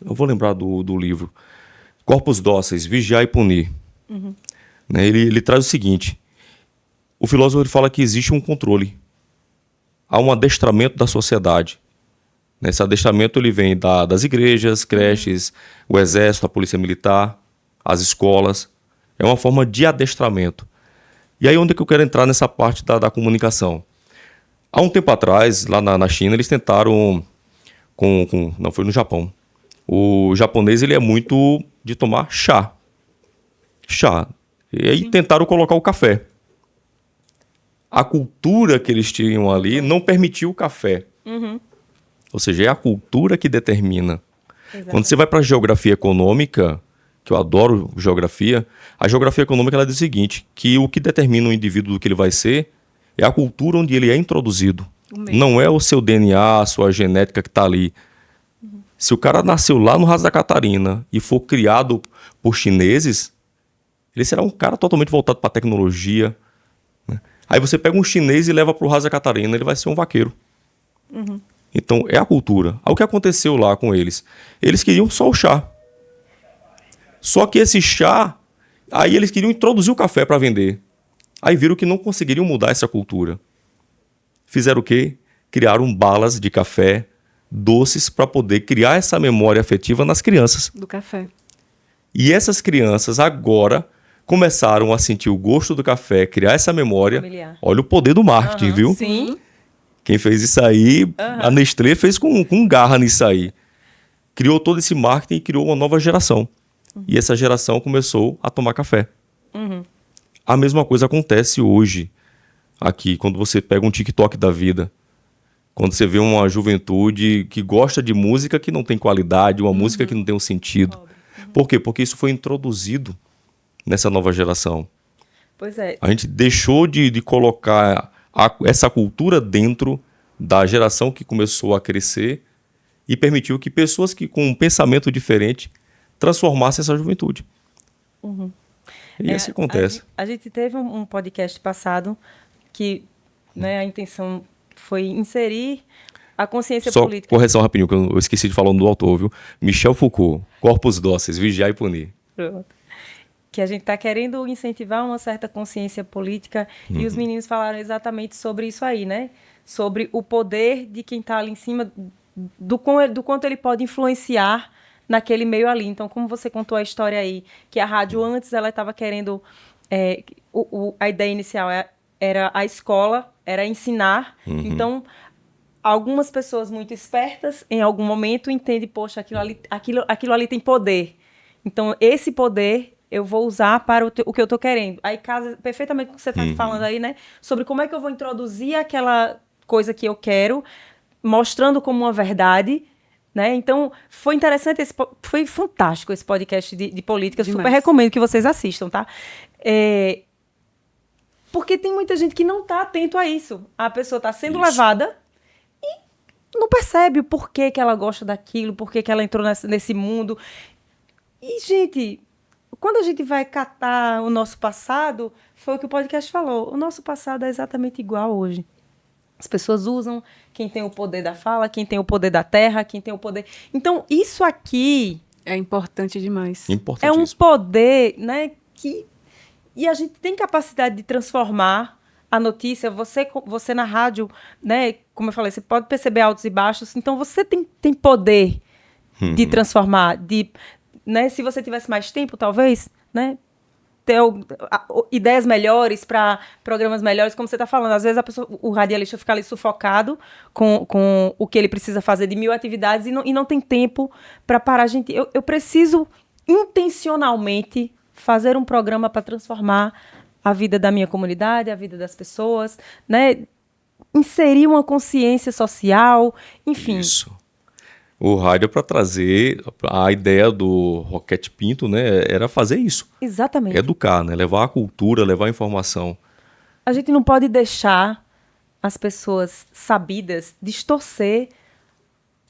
Eu vou lembrar do livro. Corpos Dóceis, Vigiar e Punir. Né, ele traz o seguinte. O filósofo ele fala que existe um controle. Há um adestramento da sociedade. Esse adestramento ele vem das igrejas, creches, o exército, a polícia militar, as escolas. É uma forma de adestramento. E aí onde é que eu quero entrar nessa parte da comunicação? Há um tempo atrás, lá na China, eles tentaram... não, foi no Japão. O japonês ele é muito de tomar chá. Chá. E aí tentaram colocar o café. A cultura que eles tinham ali não permitiu o café. Ou seja, é a cultura que determina. Exatamente. Quando você vai para a geografia econômica, que eu adoro geografia, a geografia econômica ela diz o seguinte, que o que determina o indivíduo do que ele vai ser é a cultura onde ele é introduzido. Não é o seu DNA, a sua genética que está ali. Se o cara nasceu lá no Raso da Catarina e for criado por chineses, ele será um cara totalmente voltado para a tecnologia. Né? Aí você pega um chinês e leva para o Raso da Catarina, ele vai ser um vaqueiro. Então, é a cultura. Aí, o que aconteceu lá com eles? Eles queriam só o chá. Só que esse chá, aí eles queriam introduzir o café para vender. Aí viram que não conseguiriam mudar essa cultura. Fizeram o quê? Criaram balas de café, doces, para poder criar essa memória afetiva nas crianças. Do café. E essas crianças agora começaram a sentir o gosto do café, criar essa memória. Familiar. Olha o poder do marketing, viu? Sim. Quem fez isso aí, a Nestlé fez com garra nisso aí. Criou todo esse marketing e criou uma nova geração. E essa geração começou a tomar café. A mesma coisa acontece hoje aqui, quando você pega um TikTok da vida. Quando você vê uma juventude que gosta de música que não tem qualidade, uma música que não tem um sentido. Por quê? Porque isso foi introduzido nessa nova geração. Pois é. A gente deixou de colocar essa cultura dentro da geração que começou a crescer e permitiu que pessoas que com um pensamento diferente transformassem essa juventude. E isso acontece. A gente teve um podcast passado que, né, a intenção foi inserir a consciência Só política. correção rapidinho, que eu esqueci de falar do autor, viu? Michel Foucault, Corpos Dóceis, Vigiar e Punir. Pronto. Que a gente está querendo incentivar uma certa consciência política e os meninos falaram exatamente sobre isso aí, né? Sobre o poder de quem está ali em cima, do quanto ele pode influenciar naquele meio ali. Então, como você contou a história aí, que a rádio antes ela estava querendo... a ideia inicial era a escola, era ensinar. Então, algumas pessoas muito espertas, em algum momento, entendem, poxa, aquilo ali tem poder. Então, esse poder eu vou usar para o que eu estou querendo. Aí casa perfeitamente com o que você está falando aí, né? Sobre como é que eu vou introduzir aquela coisa que eu quero, mostrando como uma verdade, né? Então, foi interessante, foi fantástico esse podcast de política. Demais. Super recomendo que vocês assistam, tá? Porque tem muita gente que não está atento a isso. A pessoa está sendo levada e não percebe o porquê que ela gosta daquilo, porquê que ela entrou nesse mundo. E, gente, quando a gente vai catar o nosso passado, foi o que o podcast falou. O nosso passado é exatamente igual hoje. As pessoas usam quem tem o poder da fala, quem tem o poder da terra, quem tem o poder... Então, isso aqui... É importante demais. É um Importantíssimo. poder, né, que... E a gente tem capacidade de transformar a notícia. Você na rádio, né, como eu falei, você pode perceber altos e baixos. Então, você tem poder de transformar, né, se você tivesse mais tempo, talvez, né, ter ideias melhores para programas melhores, como você está falando. Às vezes o radialista fica ali sufocado com o que ele precisa fazer de 1000 atividades e não tem tempo para parar. Gente, eu preciso intencionalmente fazer um programa para transformar a vida da minha comunidade, a vida das pessoas, né? inserir uma consciência social, enfim. Isso. O rádio, para trazer a ideia do Roquete Pinto, né, era fazer isso. Exatamente. Educar, né, levar a cultura, levar a informação. A gente não pode deixar as pessoas sabidas distorcer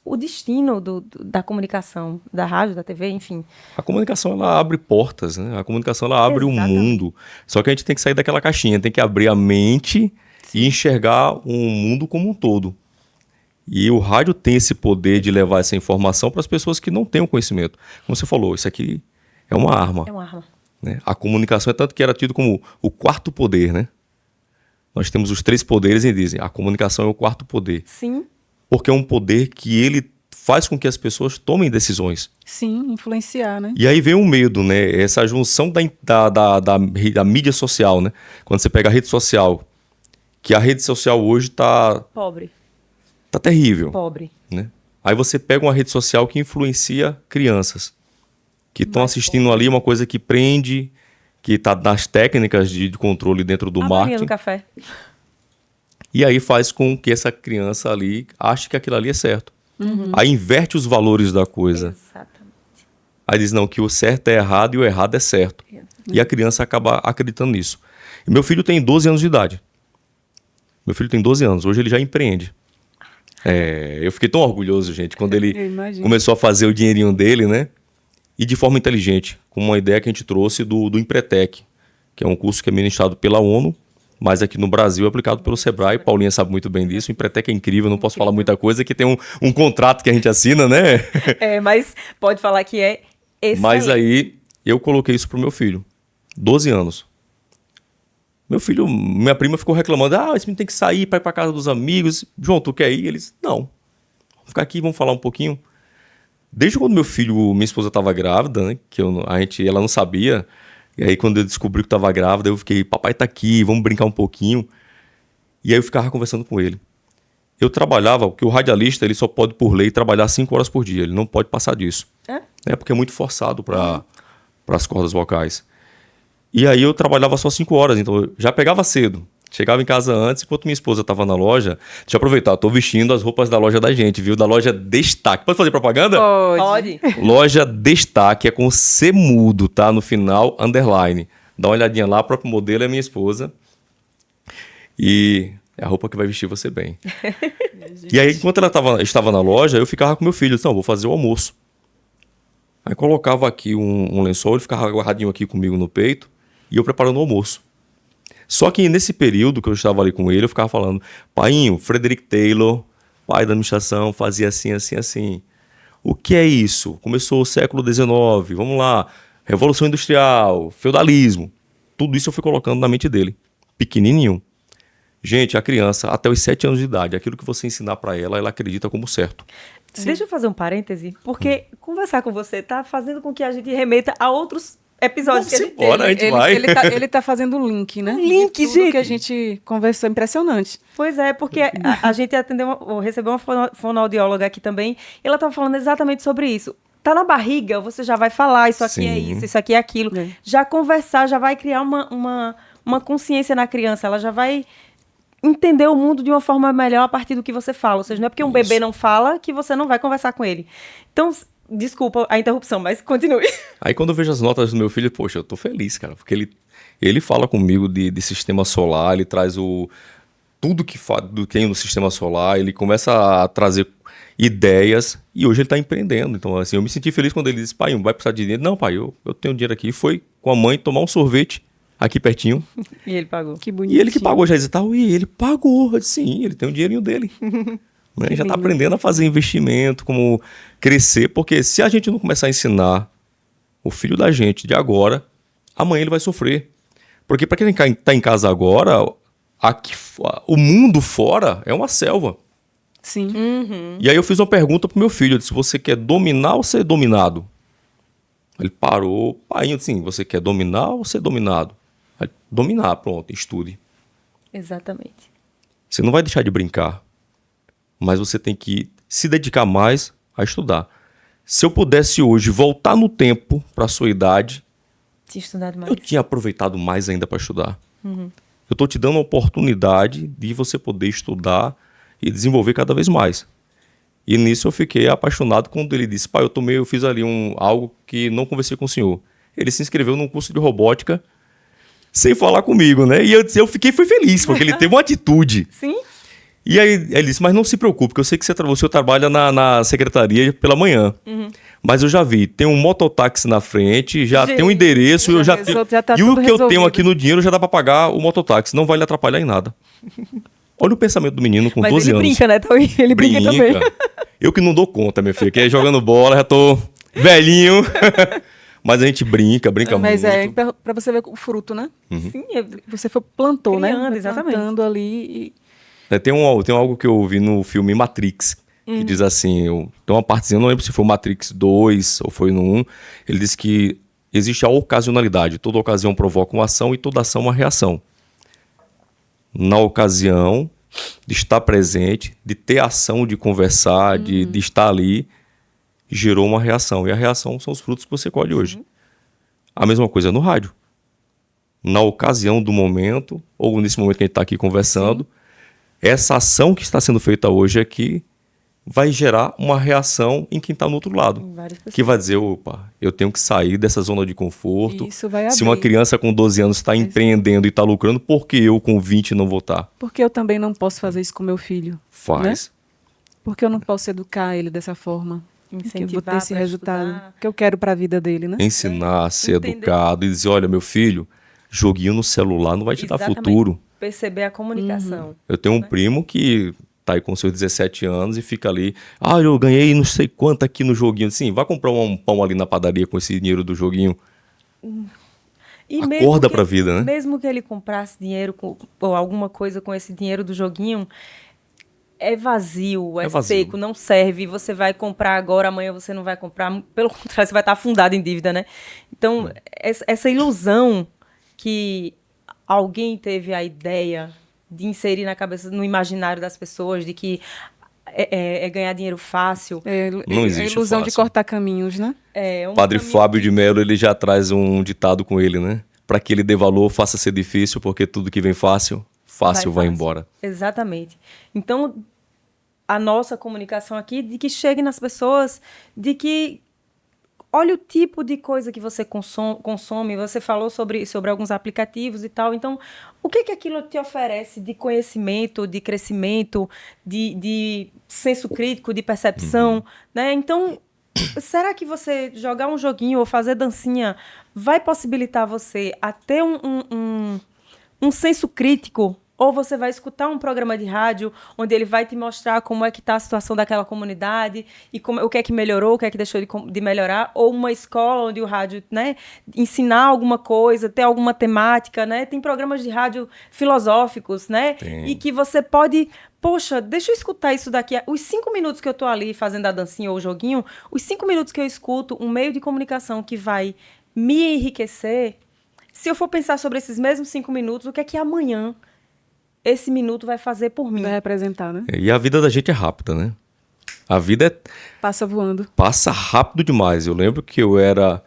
o destino da comunicação, da rádio, da TV, enfim. A comunicação, ela abre portas, né? A comunicação, ela abre o mundo. Só que a gente tem que sair daquela caixinha, tem que abrir a mente e enxergar o mundo como um todo. E o rádio tem esse poder de levar essa informação para as pessoas que não têm o conhecimento. Como você falou, isso aqui é uma arma. É uma arma. Né? A comunicação é tanto que era tido como o quarto poder, né? Nós temos os 3 poderes e dizem, a comunicação é o quarto poder. Sim. Porque é um poder que ele faz com que as pessoas tomem decisões. Sim, influenciar, né? E aí vem o medo, né? Essa junção da mídia social, né? Quando você pega a rede social, que a rede social hoje tá Pobre. Tá terrível. Pobre. Né? Aí você pega uma rede social que influencia crianças, que estão assistindo ali uma coisa que prende, que tá nas técnicas de controle dentro do A Maria marketing. do café. E aí faz com que essa criança ali ache que aquilo ali é certo. Aí inverte os valores da coisa. Exatamente. Aí diz, não, que o certo é errado e o errado é certo. E a criança acaba acreditando nisso. E meu filho tem 12 anos de idade. Meu filho tem 12 anos. Hoje ele já empreende. Eu fiquei tão orgulhoso, gente, quando ele começou a fazer o dinheirinho dele, né? E de forma inteligente, com uma ideia que a gente trouxe do Empretec, que é um curso que é ministrado pela ONU, mas aqui no Brasil é aplicado pelo Sebrae. Paulinha sabe muito bem disso. O Empretec é incrível, não posso falar muita coisa, que tem um contrato que a gente assina, né? Mas pode falar que é excelente. Mas aí eu coloquei isso pro meu filho, 12 anos. Meu filho, minha prima ficou reclamando, esse menino tem que sair para ir para casa dos amigos. João, tu quer ir? Eles, não. Vamos ficar aqui, vamos falar um pouquinho. Desde quando minha esposa estava grávida, né, que ela não sabia, e aí quando eu descobri que estava grávida, eu fiquei, papai tá aqui, vamos brincar um pouquinho. E aí eu ficava conversando com ele. Eu trabalhava, porque o radialista, ele só pode, por lei, trabalhar 5 horas por dia, ele não pode passar disso. Porque é muito forçado para as cordas vocais. E aí eu trabalhava só 5 horas, então eu já pegava cedo. Chegava em casa antes, enquanto minha esposa estava na loja. Deixa eu aproveitar, eu tô vestindo as roupas da loja da gente, viu? Da loja Destaque. Pode fazer propaganda? Pode. Loja Destaque, é com C mudo, tá? No final, underline. Dá uma olhadinha lá, o próprio modelo é minha esposa. E é a roupa que vai vestir você bem. E aí, enquanto ela estava na loja, eu ficava com meu filho. Eu disse, não, vou fazer o almoço. Aí colocava aqui um lençol, ele ficava agarradinho aqui comigo no peito. E eu preparando o almoço. Só que nesse período que eu estava ali com ele, eu ficava falando, painho, Frederick Taylor, pai da administração, fazia assim, assim, assim. O que é isso? Começou o século XIX, vamos lá, Revolução Industrial, feudalismo. Tudo isso eu fui colocando na mente dele, pequenininho. Gente, a criança, até os 7 anos de idade, aquilo que você ensinar para ela, ela acredita como certo. Sim. Deixa eu fazer um parêntese, porque conversar com você está fazendo com que a gente remeta a outros episódios que a gente vai. Ele tá fazendo um link, né? Link, de tudo gente. que a gente conversou, impressionante. Pois é, porque a gente recebeu uma fonoaudióloga aqui também, e ela estava falando exatamente sobre isso. Tá na barriga, você já vai falar, isso aqui é isso aqui é aquilo. Já conversar, já vai criar uma consciência na criança, ela já vai entender o mundo de uma forma melhor a partir do que você fala. Ou seja, não é porque um bebê não fala que você não vai conversar com ele. Então, desculpa a interrupção, mas continue. Aí quando eu vejo as notas do meu filho, poxa, eu tô feliz, cara, porque ele fala comigo de sistema solar, ele traz tudo que tem no sistema solar, ele começa a trazer ideias e hoje ele tá empreendendo. Então, assim, eu me senti feliz quando ele disse, pai, não vai precisar de dinheiro. Não, pai, eu tenho dinheiro aqui. Foi com a mãe tomar um sorvete aqui pertinho. E ele pagou. Que bonitinho. E ele que pagou, já disse, e ele pagou. Eu disse, sim, ele tem o dinheirinho dele. Né? Já está aprendendo a fazer investimento, como crescer, porque se a gente não começar a ensinar o filho da gente de agora, amanhã ele vai sofrer. Porque para quem está em casa agora, o mundo fora é uma selva. Sim. Uhum. E aí eu fiz uma pergunta pro meu filho, eu disse, você quer dominar ou ser dominado? Ele parou, pai, assim, você quer dominar ou ser dominado? Aí, dominar, pronto, estude. Exatamente. Você não vai deixar de brincar, mas você tem que se dedicar mais a estudar. Se eu pudesse hoje voltar no tempo para a sua idade, Tinha estudado mais. eu tinha aproveitado mais ainda para estudar. Uhum. Eu estou te dando a oportunidade de você poder estudar e desenvolver cada vez mais. E nisso eu fiquei apaixonado quando ele disse, pai, eu fiz ali algo que não conversei com o senhor. Ele se inscreveu num curso de robótica sem falar comigo, né? E eu fui feliz, porque ele teve uma atitude. Sim. E aí ele disse, mas não se preocupe, porque eu sei que você trabalha na secretaria pela manhã. Mas eu já vi, tem um mototáxi na frente, já tem um endereço, eu já tenho... tá e o que resolvido. eu tenho aqui no dinheiro já dá para pagar o mototáxi, não vai lhe atrapalhar em nada. Olha o pensamento do menino com 12 anos. Mas ele brinca, né, Tauí? Ele brinca também. Eu que não dou conta, minha filha, que é jogando bola, já tô velhinho. Mas a gente brinca muito. Mas pra você ver o fruto, né? Sim, Você plantou, criando, né? exatamente. Plantando ali Tem algo que eu ouvi no filme Matrix, que diz assim, tem uma partezinha, não lembro se foi o Matrix 2 ou foi no 1, ele diz que existe a ocasionalidade, toda ocasião provoca uma ação e toda ação uma reação. Na ocasião de estar presente, de ter ação, de conversar, de estar ali, gerou uma reação. E a reação são os frutos que você colhe hoje. A mesma coisa no rádio. Na ocasião do momento, ou nesse momento que a gente está aqui conversando, essa ação que está sendo feita hoje aqui vai gerar uma reação em quem está no outro lado. Que vai dizer, opa, eu tenho que sair dessa zona de conforto. Isso vai abrir. Se uma criança com 12 anos está empreendendo e está lucrando, por que eu com 20 não vou estar? Porque eu também não posso fazer isso com meu filho. Faz. Né? Porque eu não posso educar ele dessa forma. Que eu vou ter esse pra resultado estudar. que eu quero para a vida dele, né? Ensinar a ser Entender. educado e dizer, olha, meu filho, joguinho no celular não vai te dar futuro. Perceber a comunicação. Eu tenho um primo que tá aí com seus 17 anos e fica ali, eu ganhei não sei quanto aqui no joguinho. Sim, vai comprar um pão ali na padaria com esse dinheiro do joguinho. E Acorda pra vida, né? Mesmo que ele comprasse dinheiro ou alguma coisa com esse dinheiro do joguinho, é vazio, é vazio. seco, não serve. Você vai comprar agora, amanhã você não vai comprar. Pelo contrário, você vai estar afundado em dívida, né? Então, essa ilusão que alguém teve a ideia de inserir na cabeça, no imaginário das pessoas, de que é ganhar dinheiro fácil. Não existe a ilusão fácil. de cortar caminhos, né? Padre Fábio de Mello, ele já traz um ditado com ele, né? Para que ele dê valor, faça ser difícil, porque tudo que vem fácil vai embora. Exatamente. Então, a nossa comunicação aqui, de que chegue nas pessoas, de que olha o tipo de coisa que você consome. Você falou sobre alguns aplicativos e tal. Então, o que aquilo te oferece de conhecimento, de crescimento, de senso crítico, de percepção, né? Então, será que você jogar um joguinho ou fazer dancinha vai possibilitar você a ter um senso crítico? Ou você vai escutar um programa de rádio onde ele vai te mostrar como é que está a situação daquela comunidade e o que é que melhorou, o que é que deixou de melhorar, ou uma escola onde o rádio, né, ensinar alguma coisa, ter alguma temática, né? Tem programas de rádio filosóficos, né? Tem. E que você pode, poxa, deixa eu escutar isso daqui. Os 5 minutos que eu tô ali fazendo a dancinha ou o joguinho, os 5 minutos que eu escuto um meio de comunicação que vai me enriquecer, se eu for pensar sobre esses mesmos 5 minutos, o que é que amanhã esse minuto vai fazer por mim? Vai representar, né? E a vida da gente é rápida, né? A vida Passa voando. passa rápido demais. Eu lembro que eu era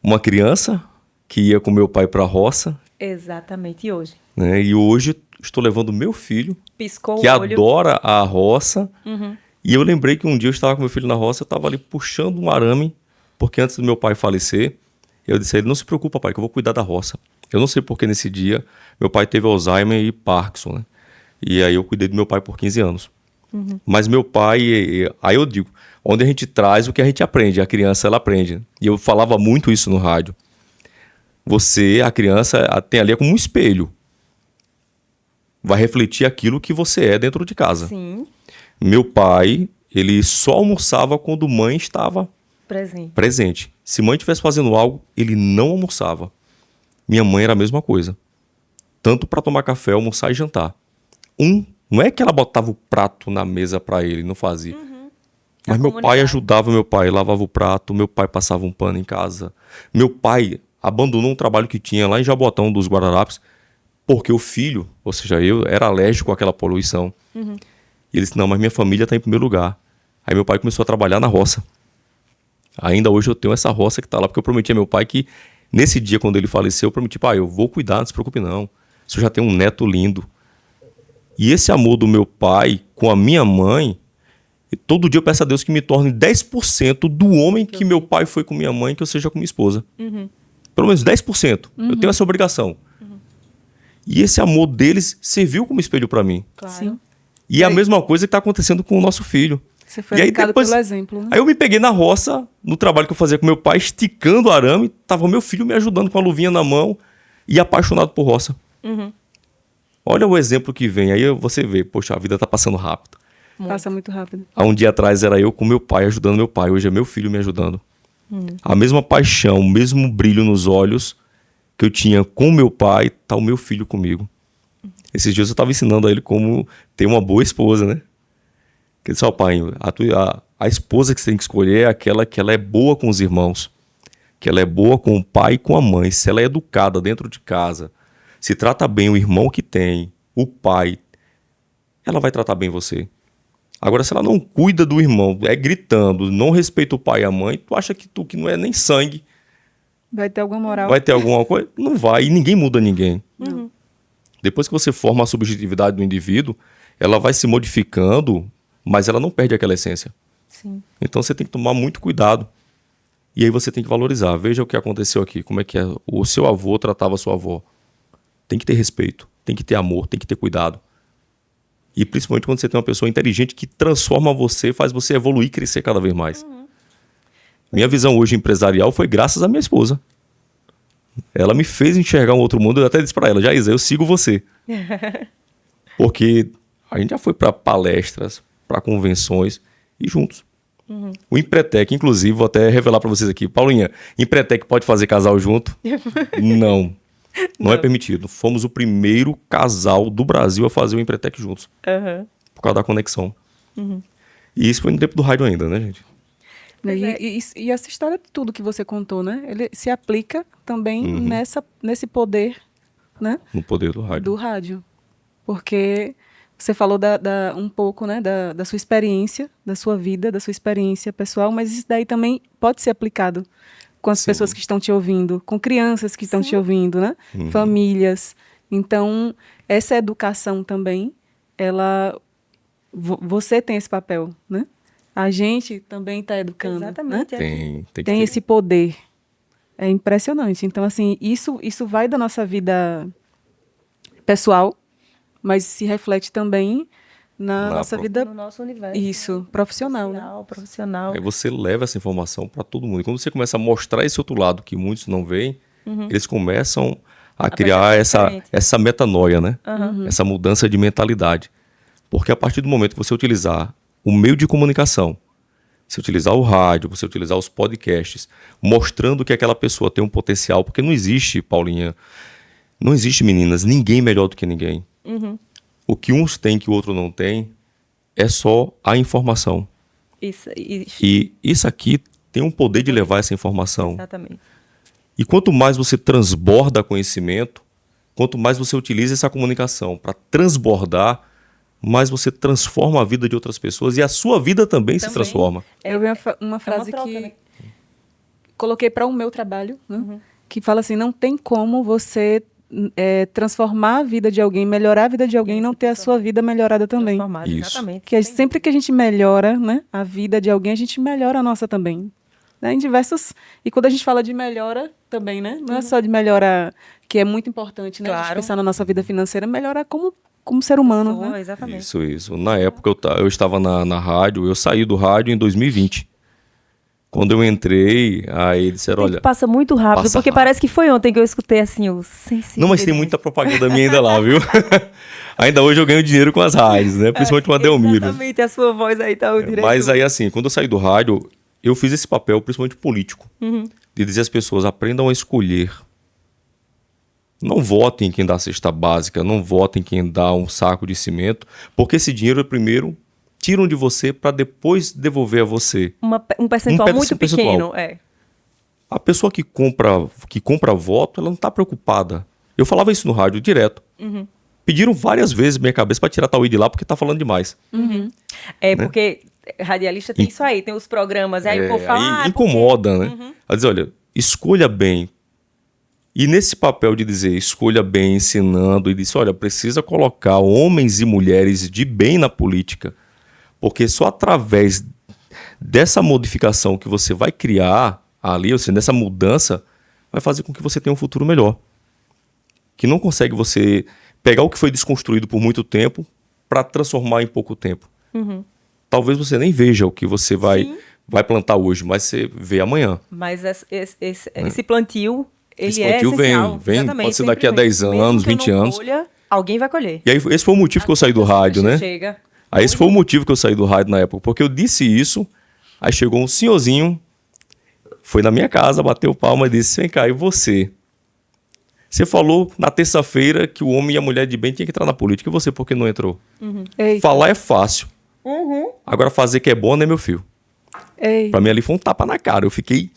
uma criança que ia com meu pai para a roça, Exatamente, e hoje? né? E hoje estou levando meu filho, Piscou que o olho. adora a roça. E eu lembrei que um dia eu estava com meu filho na roça, eu estava ali puxando um arame, porque antes do meu pai falecer, eu disse a ele, não se preocupa, pai, que eu vou cuidar da roça. Eu não sei porque nesse dia meu pai teve Alzheimer e Parkinson, né? E aí eu cuidei do meu pai por 15 anos. Mas meu pai, aí eu digo, onde a gente traz o que a gente aprende, a criança ela aprende. E eu falava muito isso no rádio. Você, a criança, tem ali como um espelho. Vai refletir aquilo que você é dentro de casa. Sim, Meu pai, ele só almoçava quando mãe estava presente. Se mãe estivesse fazendo algo, ele não almoçava. Minha mãe era a mesma coisa. Tanto para tomar café, almoçar e jantar. Não é que ela botava o prato na mesa para ele, não fazia. Mas meu pai ajudava meu pai, lavava o prato, meu pai passava um pano em casa. Meu pai abandonou um trabalho que tinha lá em Jabotão dos Guararapes, porque o filho, ou seja, eu era alérgico àquela poluição. E ele disse, não, mas minha família está em primeiro lugar. Aí meu pai começou a trabalhar na roça. Ainda hoje eu tenho essa roça que está lá, porque eu prometi a meu pai que nesse dia, quando ele faleceu, eu prometi, pai, eu vou cuidar, não se preocupe não. se eu já tenho um neto lindo. E esse amor do meu pai com a minha mãe, todo dia eu peço a Deus que me torne 10% do homem que meu pai foi com minha mãe, que eu seja com minha esposa. Pelo menos 10%. Eu tenho essa obrigação. E esse amor deles serviu como espelho para mim. Claro. Sim. E é a mesma coisa que está acontecendo com o nosso filho. Você foi educado pelo exemplo, né? Aí eu me peguei na roça, no trabalho que eu fazia com meu pai, esticando o arame, tava meu filho me ajudando com a luvinha na mão e apaixonado por roça. Olha o exemplo que vem, aí você vê, poxa, a vida tá passando rápido. Passa muito rápido. Há um dia atrás era eu com meu pai, ajudando meu pai, hoje é meu filho me ajudando. A mesma paixão, o mesmo brilho nos olhos que eu tinha com meu pai, tá o meu filho comigo. Esses dias eu tava ensinando a ele como ter uma boa esposa, né? Ele disse, pai, a esposa que você tem que escolher é aquela que ela é boa com os irmãos, que ela é boa com o pai e com a mãe. Se ela é educada dentro de casa, se trata bem o irmão que tem, o pai, ela vai tratar bem você. Agora, se ela não cuida do irmão, é gritando, não respeita o pai e a mãe, tu acha que tu que não é nem sangue. Vai ter alguma moral. Vai ter alguma coisa? Não vai, e ninguém muda ninguém. Depois que você forma a subjetividade do indivíduo, ela vai se modificando, mas ela não perde aquela essência. Sim. Então você tem que tomar muito cuidado. E aí você tem que valorizar. Veja o que aconteceu aqui, como é que o seu avô tratava a sua avó. Tem que ter respeito, tem que ter amor, tem que ter cuidado. E principalmente quando você tem uma pessoa inteligente que transforma você, faz você evoluir e crescer cada vez mais. Minha visão hoje empresarial foi graças à minha esposa. Ela me fez enxergar um outro mundo. Eu até disse para ela, Jaísa, eu sigo você. Porque a gente já foi para palestras, para convenções e juntos. O Empretec, inclusive, vou até revelar para vocês aqui. Paulinha, Empretec pode fazer casal junto? Não é permitido. Fomos o primeiro casal do Brasil a fazer o Empretec juntos. Por causa da conexão. E isso foi no tempo do rádio ainda, né, gente? E essa história de tudo que você contou, né? Ele se aplica também nesse poder, né? No poder do rádio. Do rádio. Porque você falou um pouco, né, da sua experiência, da sua vida, da sua experiência pessoal, mas isso daí também pode ser aplicado com as pessoas que estão te ouvindo, com crianças que estão te ouvindo, né? Famílias. Então, essa educação também, você tem esse papel, né? A gente também está educando. Exatamente. Né? Tem esse poder. É impressionante. Então, assim, isso vai da nossa vida pessoal, mas se reflete também na nossa vida... No nosso universo. Isso, profissional, né? Profissional. Aí você leva essa informação para todo mundo. E quando você começa a mostrar esse outro lado que muitos não veem, eles começam a criar essa metanoia, né? Essa mudança de mentalidade. Porque a partir do momento que você utilizar o meio de comunicação, você utilizar o rádio, você utilizar os podcasts, mostrando que aquela pessoa tem um potencial, porque não existe, Paulinha, não existe, meninas, ninguém melhor do que ninguém. O que uns têm que o outro não tem é só a informação. E isso aqui tem um poder de levar essa informação. Exatamente. E quanto mais você transborda conhecimento, quanto mais você utiliza essa comunicação para transbordar, mais você transforma a vida de outras pessoas e a sua vida também se transforma. Eu vi uma frase troca, que né? coloquei para o meu trabalho, né? Que fala assim, não tem como você transformar a vida de alguém, melhorar a vida de alguém e não ter a sua vida melhorada também. Isso. Exatamente. Que sempre que a gente melhora, né, a vida de alguém, a gente melhora a nossa também. Né? Em diversos... E quando a gente fala de melhora também, né? Não é só de melhora, que é muito importante, né? Claro. A gente pensar na nossa vida financeira, melhorar como ser humano, Pessoa, né? Exatamente. Isso. Na época eu estava na rádio, eu saí do rádio em 2020. Quando eu entrei, aí disseram, olha... Passa muito rápido, passa porque rápido. parece que foi ontem que eu escutei assim o sensibilidade. Não, mas tem muita propaganda minha ainda lá, viu? Ainda hoje eu ganho dinheiro com as rádios, né? Principalmente com a Delmiro. Exatamente, a sua voz aí tá o direito. Mas aí, assim, quando eu saí do rádio, eu fiz esse papel, principalmente político, de dizer às pessoas, aprendam a escolher. Não votem em quem dá cesta básica, não votem em quem dá um saco de cimento, porque esse dinheiro, primeiro, tiram de você para depois devolver a você. Um percentual muito pequeno, A pessoa que compra voto, ela não está preocupada. Eu falava isso no rádio direto. Pediram várias vezes minha cabeça para tirar Tauí de lá porque tá falando demais. Porque radialista tem isso aí, tem os programas, aí o povo fala... Aí incomoda, né? Ela diz, olha, escolha bem. E nesse papel de dizer, escolha bem, ensinando, e disse, olha, precisa colocar homens e mulheres de bem na política, porque só através dessa modificação que você vai criar ali, ou seja, dessa mudança, vai fazer com que você tenha um futuro melhor. Que não consegue você pegar o que foi desconstruído por muito tempo para transformar em pouco tempo. Talvez você nem veja o que você vai plantar hoje, mas você vê amanhã. Mas esse plantio, Esse ele plantio é essencial. vem Exatamente, pode ser daqui a sempre 10 vem. anos, Mesmo que eu 20 não anos. colha, alguém vai colher. E aí, esse foi o motivo que eu saí do rádio, né? Chega. Aí esse foi o motivo que eu saí do rádio na época, porque eu disse isso, aí chegou um senhorzinho, foi na minha casa, bateu palma e disse, vem cá, e você? Você falou na terça-feira que o homem e a mulher de bem tinham que entrar na política, e você por que não entrou? Eita. Falar é fácil. Agora fazer que é bom, né, meu filho? Ei. Pra mim ali foi um tapa na cara, eu fiquei...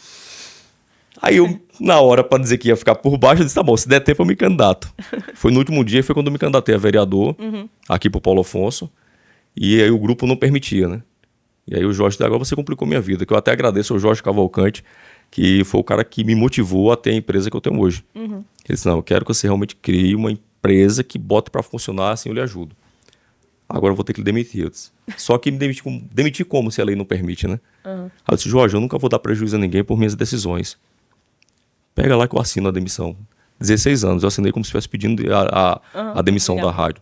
Aí eu, na hora, pra dizer que ia ficar por baixo, eu disse, tá bom, se der tempo eu me candidato. Foi no último dia, foi quando eu me candidatei a vereador, aqui pro Paulo Afonso, e aí o grupo não permitia, né? E aí o Jorge, agora você complicou minha vida, que eu até agradeço ao Jorge Cavalcante, que foi o cara que me motivou a ter a empresa que eu tenho hoje. Ele disse, não, eu quero que você realmente crie uma empresa que bote pra funcionar, assim eu lhe ajudo. Agora eu vou ter que lhe demitir. Eu disse, só que me demitir como se a lei não permite, né? Aí eu disse, Jorge, eu nunca vou dar prejuízo a ninguém por minhas decisões. Pega lá que eu assino a demissão. 16 anos, eu assinei como se estivesse pedindo a demissão legal. da rádio.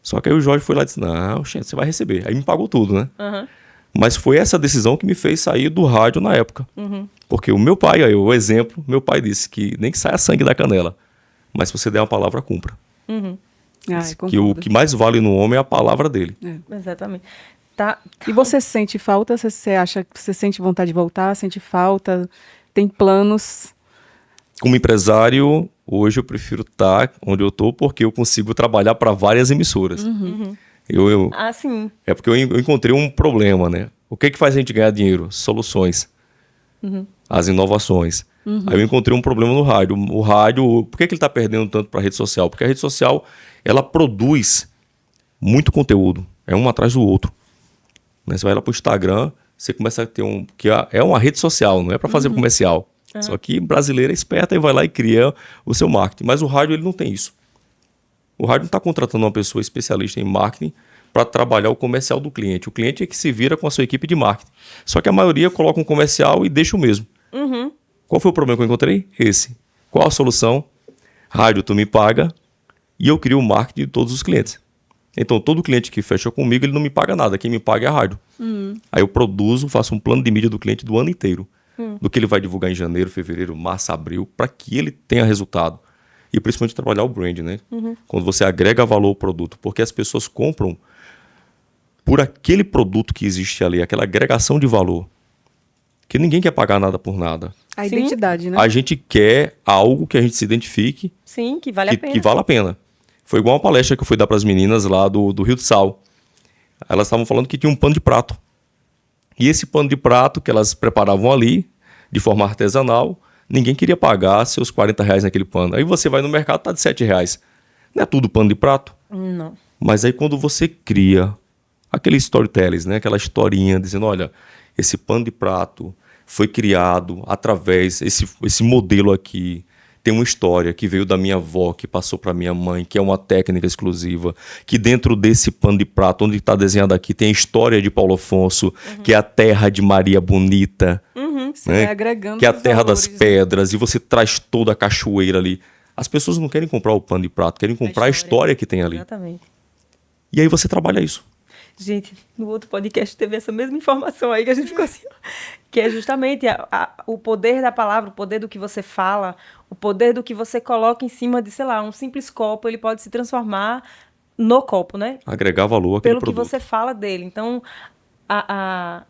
Só que aí o Jorge foi lá e disse, não, gente, você vai receber. Aí me pagou tudo, né? Mas foi essa decisão que me fez sair do rádio na época. Porque o meu pai, aí o exemplo, meu pai disse que nem que saia sangue da canela, mas se você der uma palavra, cumpra. Ai, Que o que mais vale no homem é a palavra dele. Exatamente. Tá. E você sente falta? Você acha que você sente vontade de voltar? Sente falta? Tem planos? Como empresário, hoje eu prefiro estar onde eu estou porque eu consigo trabalhar para várias emissoras. Ah, sim. É porque eu encontrei um problema, né? O que faz a gente ganhar dinheiro? Soluções. As inovações. Aí eu encontrei um problema no rádio. O rádio, por que ele está perdendo tanto para a rede social? Porque a rede social, ela produz muito conteúdo. É um atrás do outro. Né? Você vai lá para o Instagram, você começa a ter que é uma rede social, não é para fazer comercial. Só que brasileira é esperta e vai lá e cria o seu marketing. Mas o rádio, ele não tem isso. O rádio não está contratando uma pessoa especialista em marketing para trabalhar o comercial do cliente. O cliente é que se vira com a sua equipe de marketing. Só que a maioria coloca um comercial e deixa o mesmo. Qual foi o problema que eu encontrei? Esse. Qual a solução? Rádio, tu me paga e eu crio o marketing de todos os clientes. Então, todo cliente que fecha comigo, ele não me paga nada. Quem me paga é a rádio. Aí eu produzo, faço um plano de mídia do cliente do ano inteiro. Do que ele vai divulgar em janeiro, fevereiro, março, abril, para que ele tenha resultado. E principalmente trabalhar o brand, né? Quando você agrega valor ao produto. Porque as pessoas compram por aquele produto que existe ali, aquela agregação de valor. Que ninguém quer pagar nada por nada. A Sim. identidade, né? A gente quer algo que a gente se identifique, Sim, que vale a pena. que vale a pena. Foi igual uma palestra que eu fui dar para as meninas lá do Rio do Sal. Elas estavam falando que tinha um pano de prato. E esse pano de prato que elas preparavam ali, de forma artesanal, ninguém queria pagar seus R$40 naquele pano. Aí você vai no mercado, tá de R$7. Não é tudo pano de prato? Não. Mas aí quando você cria aquele storytelling, né? Aquela historinha dizendo, olha, esse pano de prato foi criado através, esse modelo aqui, tem uma história que veio da minha avó, que passou para minha mãe, que é uma técnica exclusiva, que dentro desse pano de prato, onde está desenhado aqui, tem a história de Paulo Afonso, que é a terra de Maria Bonita, Você né? vai agregando Que é a os terra das valores, né? pedras, e você traz toda a cachoeira ali. As pessoas não querem comprar o pano de prato, querem comprar a história que tem ali. Exatamente. E aí você trabalha isso. Gente, no outro podcast teve essa mesma informação aí que a gente ficou assim, que é justamente o poder da palavra, o poder do que você fala, o poder do que você coloca em cima de, sei lá, um simples copo, ele pode se transformar no copo, né? Agregar valor àquele Pelo produto. que você fala dele. Então, a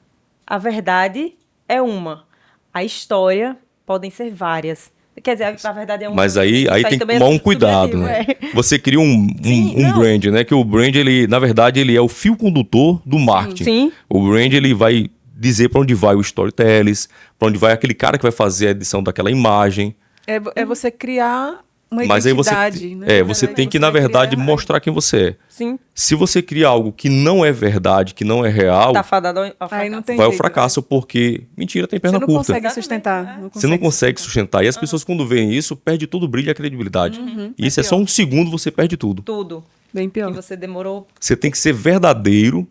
verdade é uma. A história podem ser várias. Quer dizer, a verdade é uma. Mas aí Isso tem que também é tomar um cuidado, né? subjetivo, é. Você cria um Sim, não. brand, né? Que o brand, ele, na verdade, ele é o fio condutor do marketing. Sim. O brand, ele vai dizer para onde vai o storytelling, para onde vai aquele cara que vai fazer a edição daquela imagem. É você criar uma Mas aí você, identidade, né? você tem que, na verdade, mostrar quem você é. Sim. Se você cria algo que não é verdade, que não é real, Tá fadado ao Aí fracasso. não tem vai ao jeito, fracasso, porque, mentira, tem perna Você não curta. consegue sustentar. Você não consegue sustentar. E as pessoas, quando veem isso, perde todo o brilho e a credibilidade. E isso é só um segundo, você perde tudo. Tudo. Bem pior. Que você demorou. Você tem que ser verdadeiro.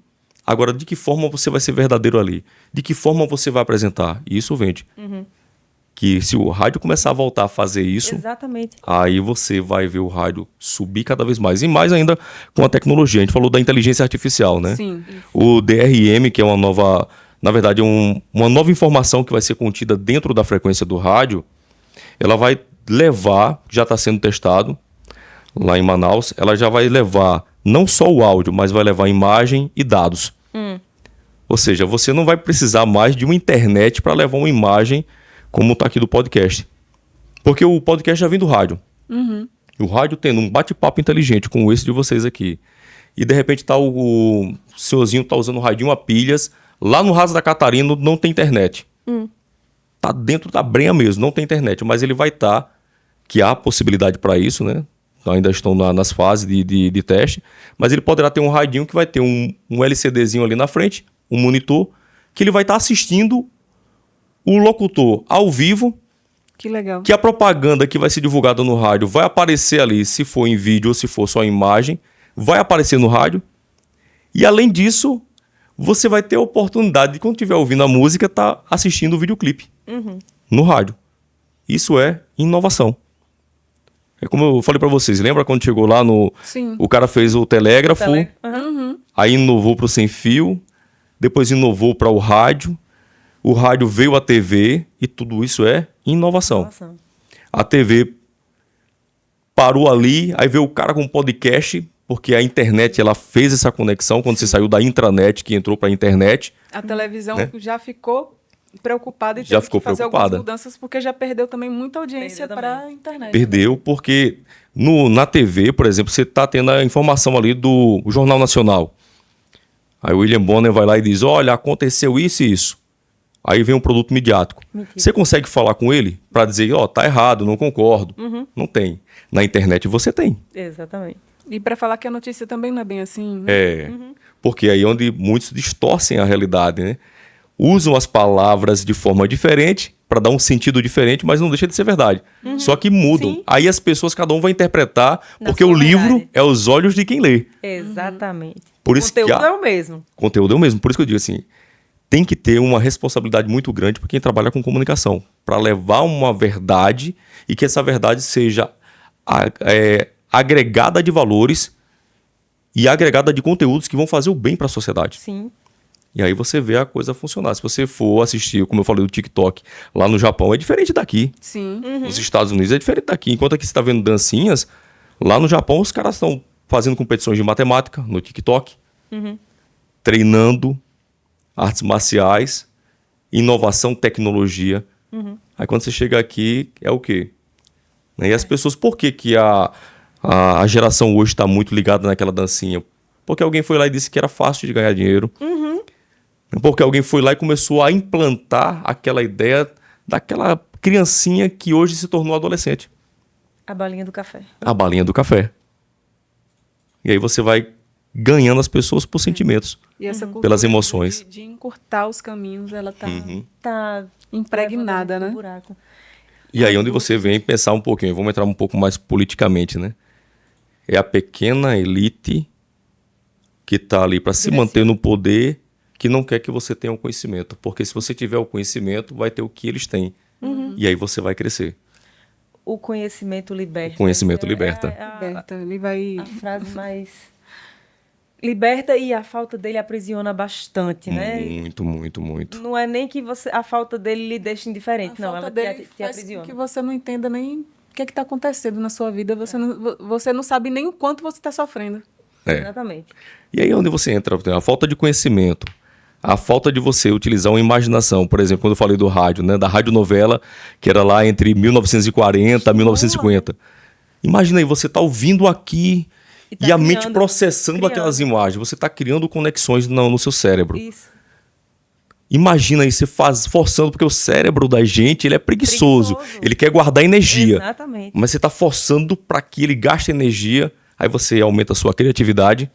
Agora, de que forma você vai ser verdadeiro ali? De que forma você vai apresentar? E isso vende. Que se o rádio começar a voltar a fazer isso, Exatamente. aí você vai ver o rádio subir cada vez mais. E mais ainda com a tecnologia. A gente falou da inteligência artificial, né? Sim. O DRM, que é uma nova... Na verdade, uma nova informação que vai ser contida dentro da frequência do rádio, ela vai levar, já está sendo testado lá em Manaus, ela já vai levar não só o áudio, mas vai levar imagem e dados. Ou seja, você não vai precisar mais de uma internet para levar uma imagem como está aqui do podcast. Porque o podcast já vem do rádio. O rádio tendo um bate-papo inteligente como esse de vocês aqui. E de repente tá o senhorzinho tá usando o radinho a pilhas. Lá no Raso da Catarina não tem internet. Tá dentro da brenha mesmo, não tem internet. Mas ele vai estar, que há possibilidade para isso, né? Ainda estão nas fases de teste. Mas ele poderá ter um radinho que vai ter um LCDzinho ali na frente, um monitor, que ele vai estar assistindo o locutor ao vivo, Que legal. que a propaganda que vai ser divulgada no rádio vai aparecer ali, se for em vídeo ou se for só em imagem, vai aparecer no rádio. E além disso, você vai ter a oportunidade de, quando estiver ouvindo a música, estar assistindo o videoclipe no rádio. Isso é inovação. É como eu falei para vocês, lembra quando chegou lá no... Sim. O cara fez o telégrafo, Aham. aí inovou para o sem fio, depois inovou para o rádio veio à TV e tudo isso é inovação. Nossa. A TV parou ali, aí veio o cara com podcast, porque a internet ela fez essa conexão quando você saiu da intranet, que entrou para a internet. A televisão Né? já ficou preocupada e Já teve ficou que fazer preocupada. algumas mudanças, porque já perdeu também muita audiência Perdeu para a internet. Perdeu, porque na TV, por exemplo, você está tendo a informação ali do Jornal Nacional. Aí o William Bonner vai lá e diz, olha, aconteceu isso e isso. Aí vem um produto midiático. Mentira. Você consegue falar com ele para dizer, tá errado, não concordo. Não tem. Na internet você tem. Exatamente. E para falar que a notícia também não é bem assim, né? Porque aí é onde muitos distorcem a realidade, né? Usam as palavras de forma diferente para dar um sentido diferente, mas não deixa de ser verdade. Só que mudam. Sim. Aí as pessoas, cada um vai interpretar, Na porque sua o livro verdade. é os olhos de quem lê. Exatamente. Por isso O conteúdo que é o mesmo. conteúdo é o mesmo. Por isso que eu digo assim, tem que ter uma responsabilidade muito grande para quem trabalha com comunicação, para levar uma verdade e que essa verdade seja agregada de valores e agregada de conteúdos que vão fazer o bem para a sociedade. Sim. E aí você vê a coisa funcionar. Se você for assistir, como eu falei do TikTok, lá no Japão, é diferente daqui. Sim. Nos Estados Unidos é diferente daqui. Enquanto aqui você está vendo dancinhas, lá no Japão os caras estão fazendo competições de matemática no TikTok, treinando artes marciais, inovação, tecnologia. Aí quando você chega aqui, é o quê? E as pessoas, por que a geração hoje está muito ligada naquela dancinha? Porque alguém foi lá e disse que era fácil de ganhar dinheiro. Porque alguém foi lá e começou a implantar aquela ideia daquela criancinha que hoje se tornou adolescente. A balinha do café. A balinha do café. E aí você vai ganhando as pessoas por sentimentos. E essa cultura Pelas emoções. de encurtar os caminhos, ela tá Tá impregnada, levando a gente né? pro buraco. E aí onde você vem pensar um pouquinho, vamos entrar um pouco mais politicamente, né? É a pequena elite que está ali para se manter no poder, que não quer que você tenha o conhecimento. Porque se você tiver o conhecimento, vai ter o que eles têm. E aí você vai crescer. O conhecimento liberta. O conhecimento Essa liberta. Liberta, ele vai... A frase mais... Liberta e a falta dele aprisiona bastante, né? Muito, muito, muito. Não é nem que a falta dele lhe deixe indiferente, A não. falta Ela dele te faz aprisiona. com que você não entenda nem o que está acontecendo na sua vida. Você não sabe nem o quanto você está sofrendo. É. Exatamente. E aí onde você entra? A falta de conhecimento, a falta de você utilizar uma imaginação. Por exemplo, quando eu falei do rádio, né? Da radionovela, que era lá entre 1940 e 1950. Imagina aí, você tá ouvindo aqui E e, tá a mente criando, processando criando. aquelas imagens. Você tá criando conexões no seu cérebro. Isso. Imagina aí você forçando, porque o cérebro da gente, ele é preguiçoso. Ele quer guardar energia. Exatamente. Mas você está forçando para que ele gaste energia, aí você aumenta a sua criatividade,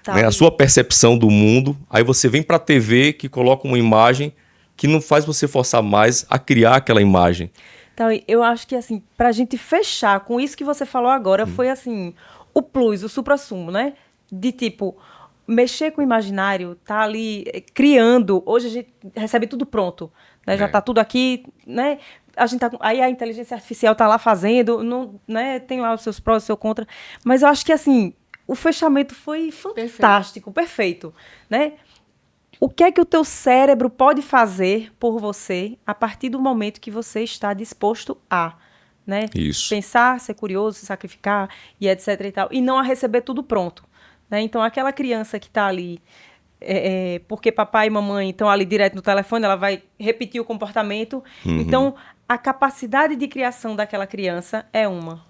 né, a sua percepção do mundo, aí você vem para a TV que coloca uma imagem que não faz você forçar mais a criar aquela imagem. Então, eu acho que, assim, pra gente fechar com isso que você falou agora, foi, assim, o plus, o suprassumo, né? De, tipo, mexer com o imaginário, tá ali criando. Hoje a gente recebe tudo pronto, né? Já tá tudo aqui, né? A gente tá, aí a inteligência artificial tá lá fazendo, não, né? Tem lá os seus prós e os seus contras. Mas eu acho que, assim, o fechamento foi fantástico, perfeito, né? O que é que o teu cérebro pode fazer por você a partir do momento que você está disposto a, né? Isso. Pensar, ser curioso, se sacrificar e etc e tal, e não a receber tudo pronto, né? Então, aquela criança que está ali, porque papai e mamãe estão ali direto no telefone, ela vai repetir o comportamento. Então, a capacidade de criação daquela criança é uma.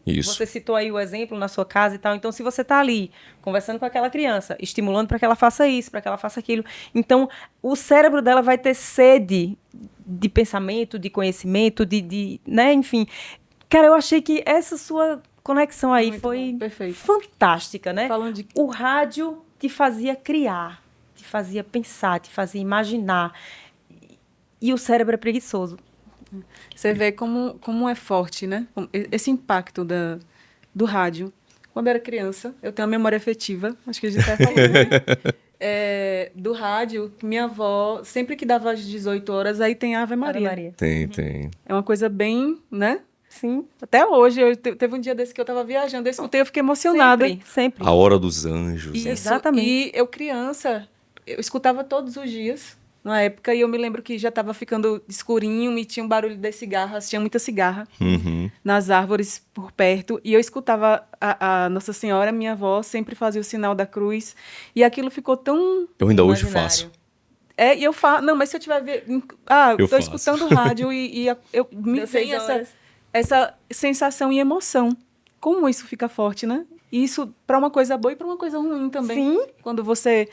Isso. Você citou aí o exemplo na sua casa e tal. Então, se você está ali conversando com aquela criança, estimulando para que ela faça isso, para que ela faça aquilo, então o cérebro dela vai ter sede de pensamento, de conhecimento, né? Enfim. Cara, eu achei que essa sua conexão aí foi fantástica, né? O rádio te fazia criar, te fazia pensar, te fazia imaginar. E o cérebro é preguiçoso. Você vê como é forte, né? Esse impacto do rádio. Quando eu era criança, eu tenho uma memória afetiva, acho que a gente até falou, né? Do rádio, minha avó, sempre que dava às 18 horas, aí tem Ave Maria. Tem. É uma coisa bem, né? Sim. Até hoje, teve um dia desse que eu estava viajando, eu escutei, eu fiquei emocionada. Sempre. A Hora dos Anjos. Isso, né? Exatamente. E eu criança, eu escutava todos os dias, na época, e eu me lembro que já estava ficando escurinho e tinha um barulho das cigarras, tinha muita cigarra nas árvores por perto, e eu escutava a Nossa Senhora, minha avó, sempre fazia o sinal da cruz, e aquilo ficou tão... Eu ainda hoje faço. E eu falo, não, mas se eu tiver... eu estou escutando o rádio e me vem essa sensação e emoção. Como isso fica forte, né? E isso para uma coisa boa e para uma coisa ruim também. Sim. Quando você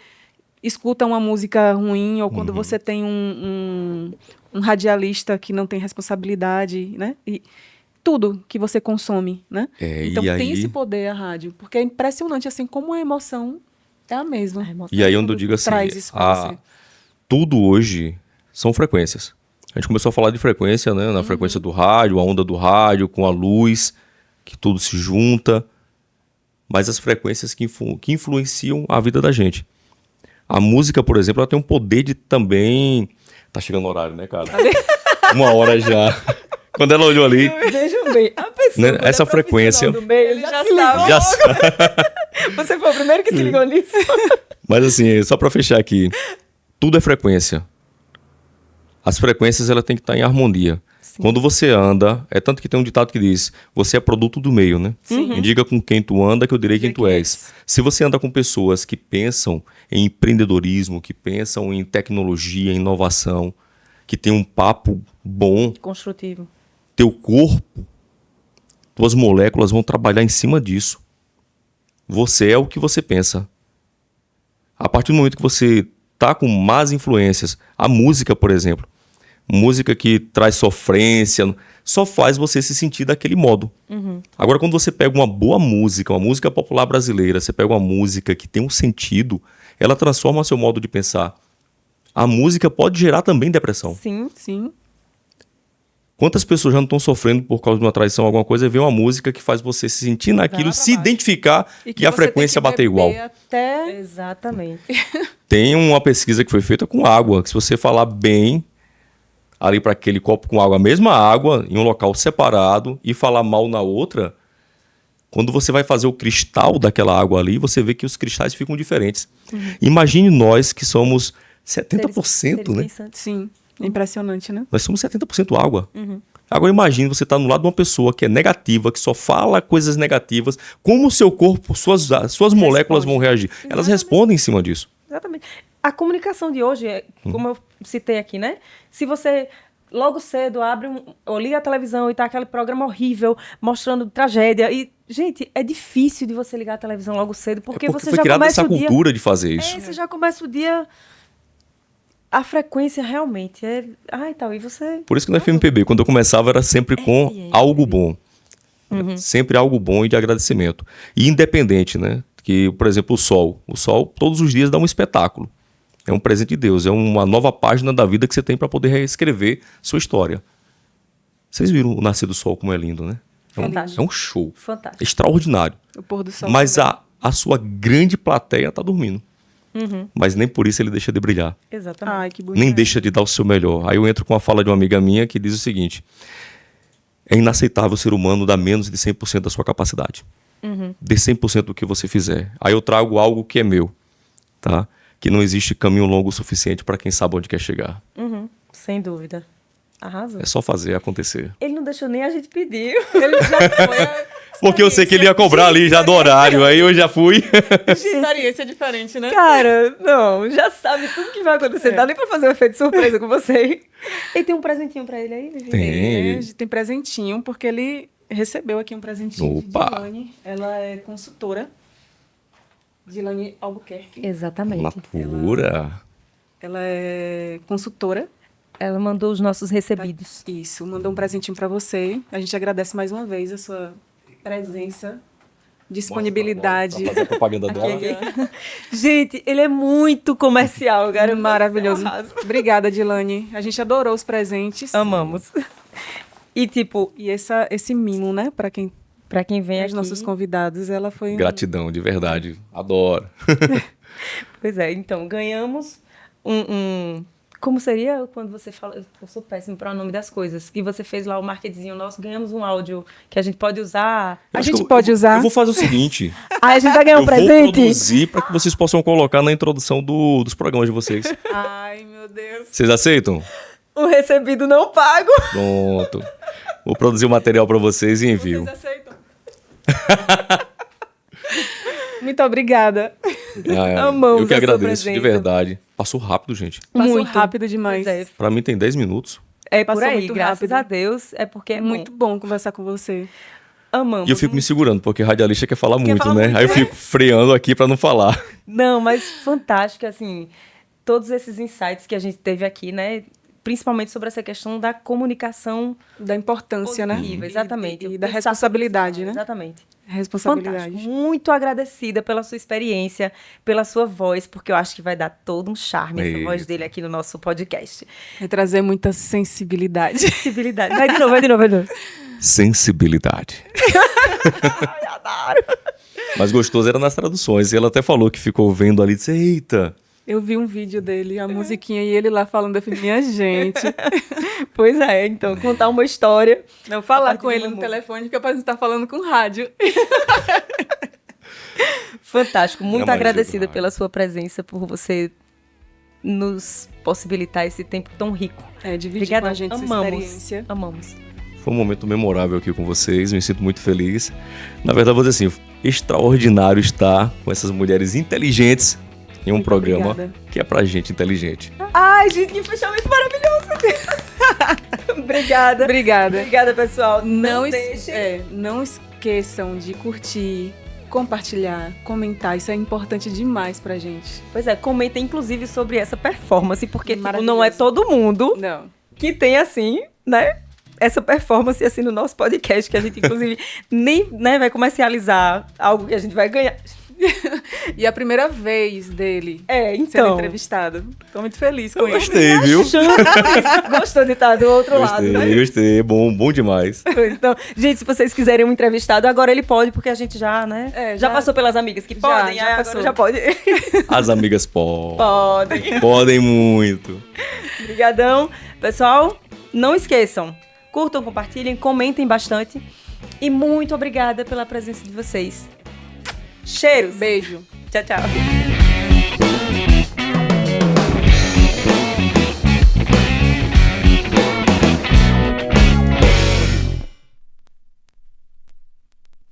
escuta uma música ruim ou quando você tem um radialista que não tem responsabilidade, né? E tudo que você consome, né? Então tem esse poder a rádio, porque é impressionante assim como a emoção é a mesma. E aí onde eu digo assim, tudo hoje são frequências. A gente começou a falar de frequência, né? Na frequência do rádio, a onda do rádio com a luz, que tudo se junta, mas as frequências que influenciam a vida da gente. A música, por exemplo, ela tem um poder de também... Tá chegando o horário, né, cara? 1h já. Quando ela olhou ali... Vejam bem, a pessoa... Né, essa frequência... Do meio, ele já sabe. Você foi o primeiro que se ligou nisso. Mas assim, só para fechar aqui, tudo é frequência. As frequências ela tem que estar em harmonia. Sim. Quando você anda, tanto que tem um ditado que diz, você é produto do meio, né? Me diga com quem tu anda que eu direi quem tu és. Se você anda com pessoas que pensam em empreendedorismo, que pensam em tecnologia, em inovação, que tem um papo bom, construtivo, teu corpo, tuas moléculas vão trabalhar em cima disso. Você é o que você pensa. A partir do momento que você tá com más influências, a música, por exemplo, música que traz sofrência, só faz você se sentir daquele modo. Agora, quando você pega uma boa música, uma música popular brasileira, você pega uma música que tem um sentido, ela transforma seu modo de pensar. A música pode gerar também depressão. Sim, sim. Quantas pessoas já não estão sofrendo por causa de uma traição, alguma coisa, e vê uma música que faz você se sentir naquilo, se identificar e a frequência bater igual. Exatamente. Tem uma pesquisa que foi feita com água, que se você falar bem ali para aquele copo com água, a mesma água, em um local separado, e falar mal na outra, quando você vai fazer o cristal daquela água ali, você vê que os cristais ficam diferentes. Imagine nós que somos 70%, né? Sim. Impressionante, né? Nós somos 70% água. Agora imagine você estar no lado de uma pessoa que é negativa, que só fala coisas negativas, como o seu corpo, suas moléculas vão reagir. Exatamente. Elas respondem em cima disso. Exatamente. A comunicação de hoje, como eu citei aqui, né? Se você logo cedo abre ou liga a televisão e tá aquele programa horrível mostrando tragédia e gente, é difícil de você ligar a televisão logo cedo porque você foi já criada começa essa o dia... cultura de fazer isso. Você já começa o dia a frequência realmente é... Ai, tal, e você... Por isso que no FMPB, quando eu começava, era sempre com algo bom. Sempre algo bom e de agradecimento. E independente, né? Que, por exemplo, o sol. O sol, todos os dias, dá um espetáculo. É um presente de Deus. É uma nova página da vida que você tem para poder reescrever sua história. Vocês viram o nascer do sol, como é lindo, né? Fantástico. É um show. Fantástico. Extraordinário. O pôr do sol. Mas a sua grande plateia tá dormindo. Mas nem por isso ele deixa de brilhar. Exatamente. Ai, que bonito. Nem deixa de dar o seu melhor. Aí eu entro com a fala de uma amiga minha que diz o seguinte: é inaceitável o ser humano dar menos de 100% da sua capacidade. Dê 100% do que você fizer. Aí eu trago algo que é meu, tá? Que não existe caminho longo o suficiente para quem sabe onde quer chegar. Sem dúvida. Arrasou. É só fazer acontecer. Ele não deixou nem a gente pedir. Ele já foi. Porque eu sei que ele ia cobrar ali já do horário, aí eu já fui. Experiência diferente, né? Cara, não, já sabe tudo que vai acontecer. Dá nem pra fazer um efeito surpresa com você. E tem um presentinho pra ele aí, Vivi? Tem presentinho, porque ele recebeu aqui um presentinho Opa. de Dilane. Ela é consultora. Dilane Albuquerque. Exatamente. Natura. Ela é consultora. Ela mandou os nossos recebidos. Isso, mandou um presentinho para você. A gente agradece mais uma vez a sua presença, disponibilidade. Pra fazer a propaganda dela. Gente, ele é muito comercial, cara. Maravilhoso. Arraso. Obrigada, Dilane. A gente adorou os presentes. Amamos. E tipo, E esse mimo, né, para quem pra quem vem os aqui... nossos convidados, ela foi Gratidão, de verdade. Adoro. Pois é, então, ganhamos como seria quando você fala... Eu sou péssimo para o nome das coisas. E você fez lá o marketzinho nosso, ganhamos um áudio que a gente pode usar. A Acho gente que pode usar. Eu vou fazer o seguinte. Ah, a gente vai ganhar um eu vou presente? produzir para que vocês possam colocar na introdução dos programas de vocês. Ai, meu Deus. Vocês aceitam? O recebido não pago. Pronto. Vou produzir o material para vocês e envio. Vocês aceitam? Muito obrigada. Amamos eu que a sua agradeço, de presença. verdade. Passou rápido, gente. Passou Muito. rápido demais. Pois é. Para mim tem 10 minutos. É por Passou aí, muito graças rápido. a Deus. É porque é Muito bom conversar com você. Amamos. E eu fico me segurando, porque radialista quer falar muito, falar né? muito, Aí eu fico freando aqui para não falar. Não, mas fantástico, assim, todos esses insights que a gente teve aqui, né? Principalmente sobre essa questão da comunicação Da importância, positiva, né? exatamente. E da Pensar responsabilidade, sobre né? isso, exatamente. Responsabilidade. Fantástico. Muito agradecida pela sua experiência, pela sua voz, porque eu acho que vai dar todo um charme essa Eita. voz dele aqui no nosso podcast. Vai trazer muita sensibilidade. Sensibilidade. Vai de novo, vai de novo, vai de novo. Sensibilidade. Ai, adoro. Mas gostoso era nas traduções. E ela até falou que ficou vendo ali e disse: eita. Eu vi um vídeo dele, a musiquinha, e ele lá falando, eu falei, minha gente. Pois é, então, contar uma história. Não falar partir com do ele no amor. telefone, que eu posso estar falando com rádio. Fantástico. Muito magia agradecida do rádio. pela sua presença, por você nos possibilitar esse tempo tão rico. Dividir Obrigada. com a gente sua Amamos. experiência. Amamos. Foi um momento memorável aqui com vocês, me sinto muito feliz. Na verdade, vou dizer assim, extraordinário estar com essas mulheres inteligentes em um Muito programa obrigada. que é pra gente inteligente. Ai, gente, que fechamento maravilhoso. Obrigada. Obrigada. Obrigada, pessoal. Não deixem. não esqueçam de curtir, compartilhar, comentar. Isso é importante demais pra gente. Pois é, comentem inclusive sobre essa performance, porque tipo, Maravilhoso. não é todo mundo Não. que tem assim, né? Essa performance assim no nosso podcast, que a gente inclusive nem, né, vai comercializar algo que a gente vai ganhar. E a primeira vez dele É, sendo então. entrevistado. Tô muito feliz com Eu ele. gostei, viu? Gostou de estar do outro lado, né? Gostei, bom demais. Então, gente, se vocês quiserem um entrevistado, agora ele pode, porque a gente já, né? Já já passou pelas amigas que podem, já aí agora passou. já pode. As amigas Podem. podem muito. Obrigadão. Pessoal, não esqueçam, curtam, compartilhem, comentem bastante. E muito obrigada pela presença de vocês. Cheiros. Beijo. Tchau, tchau.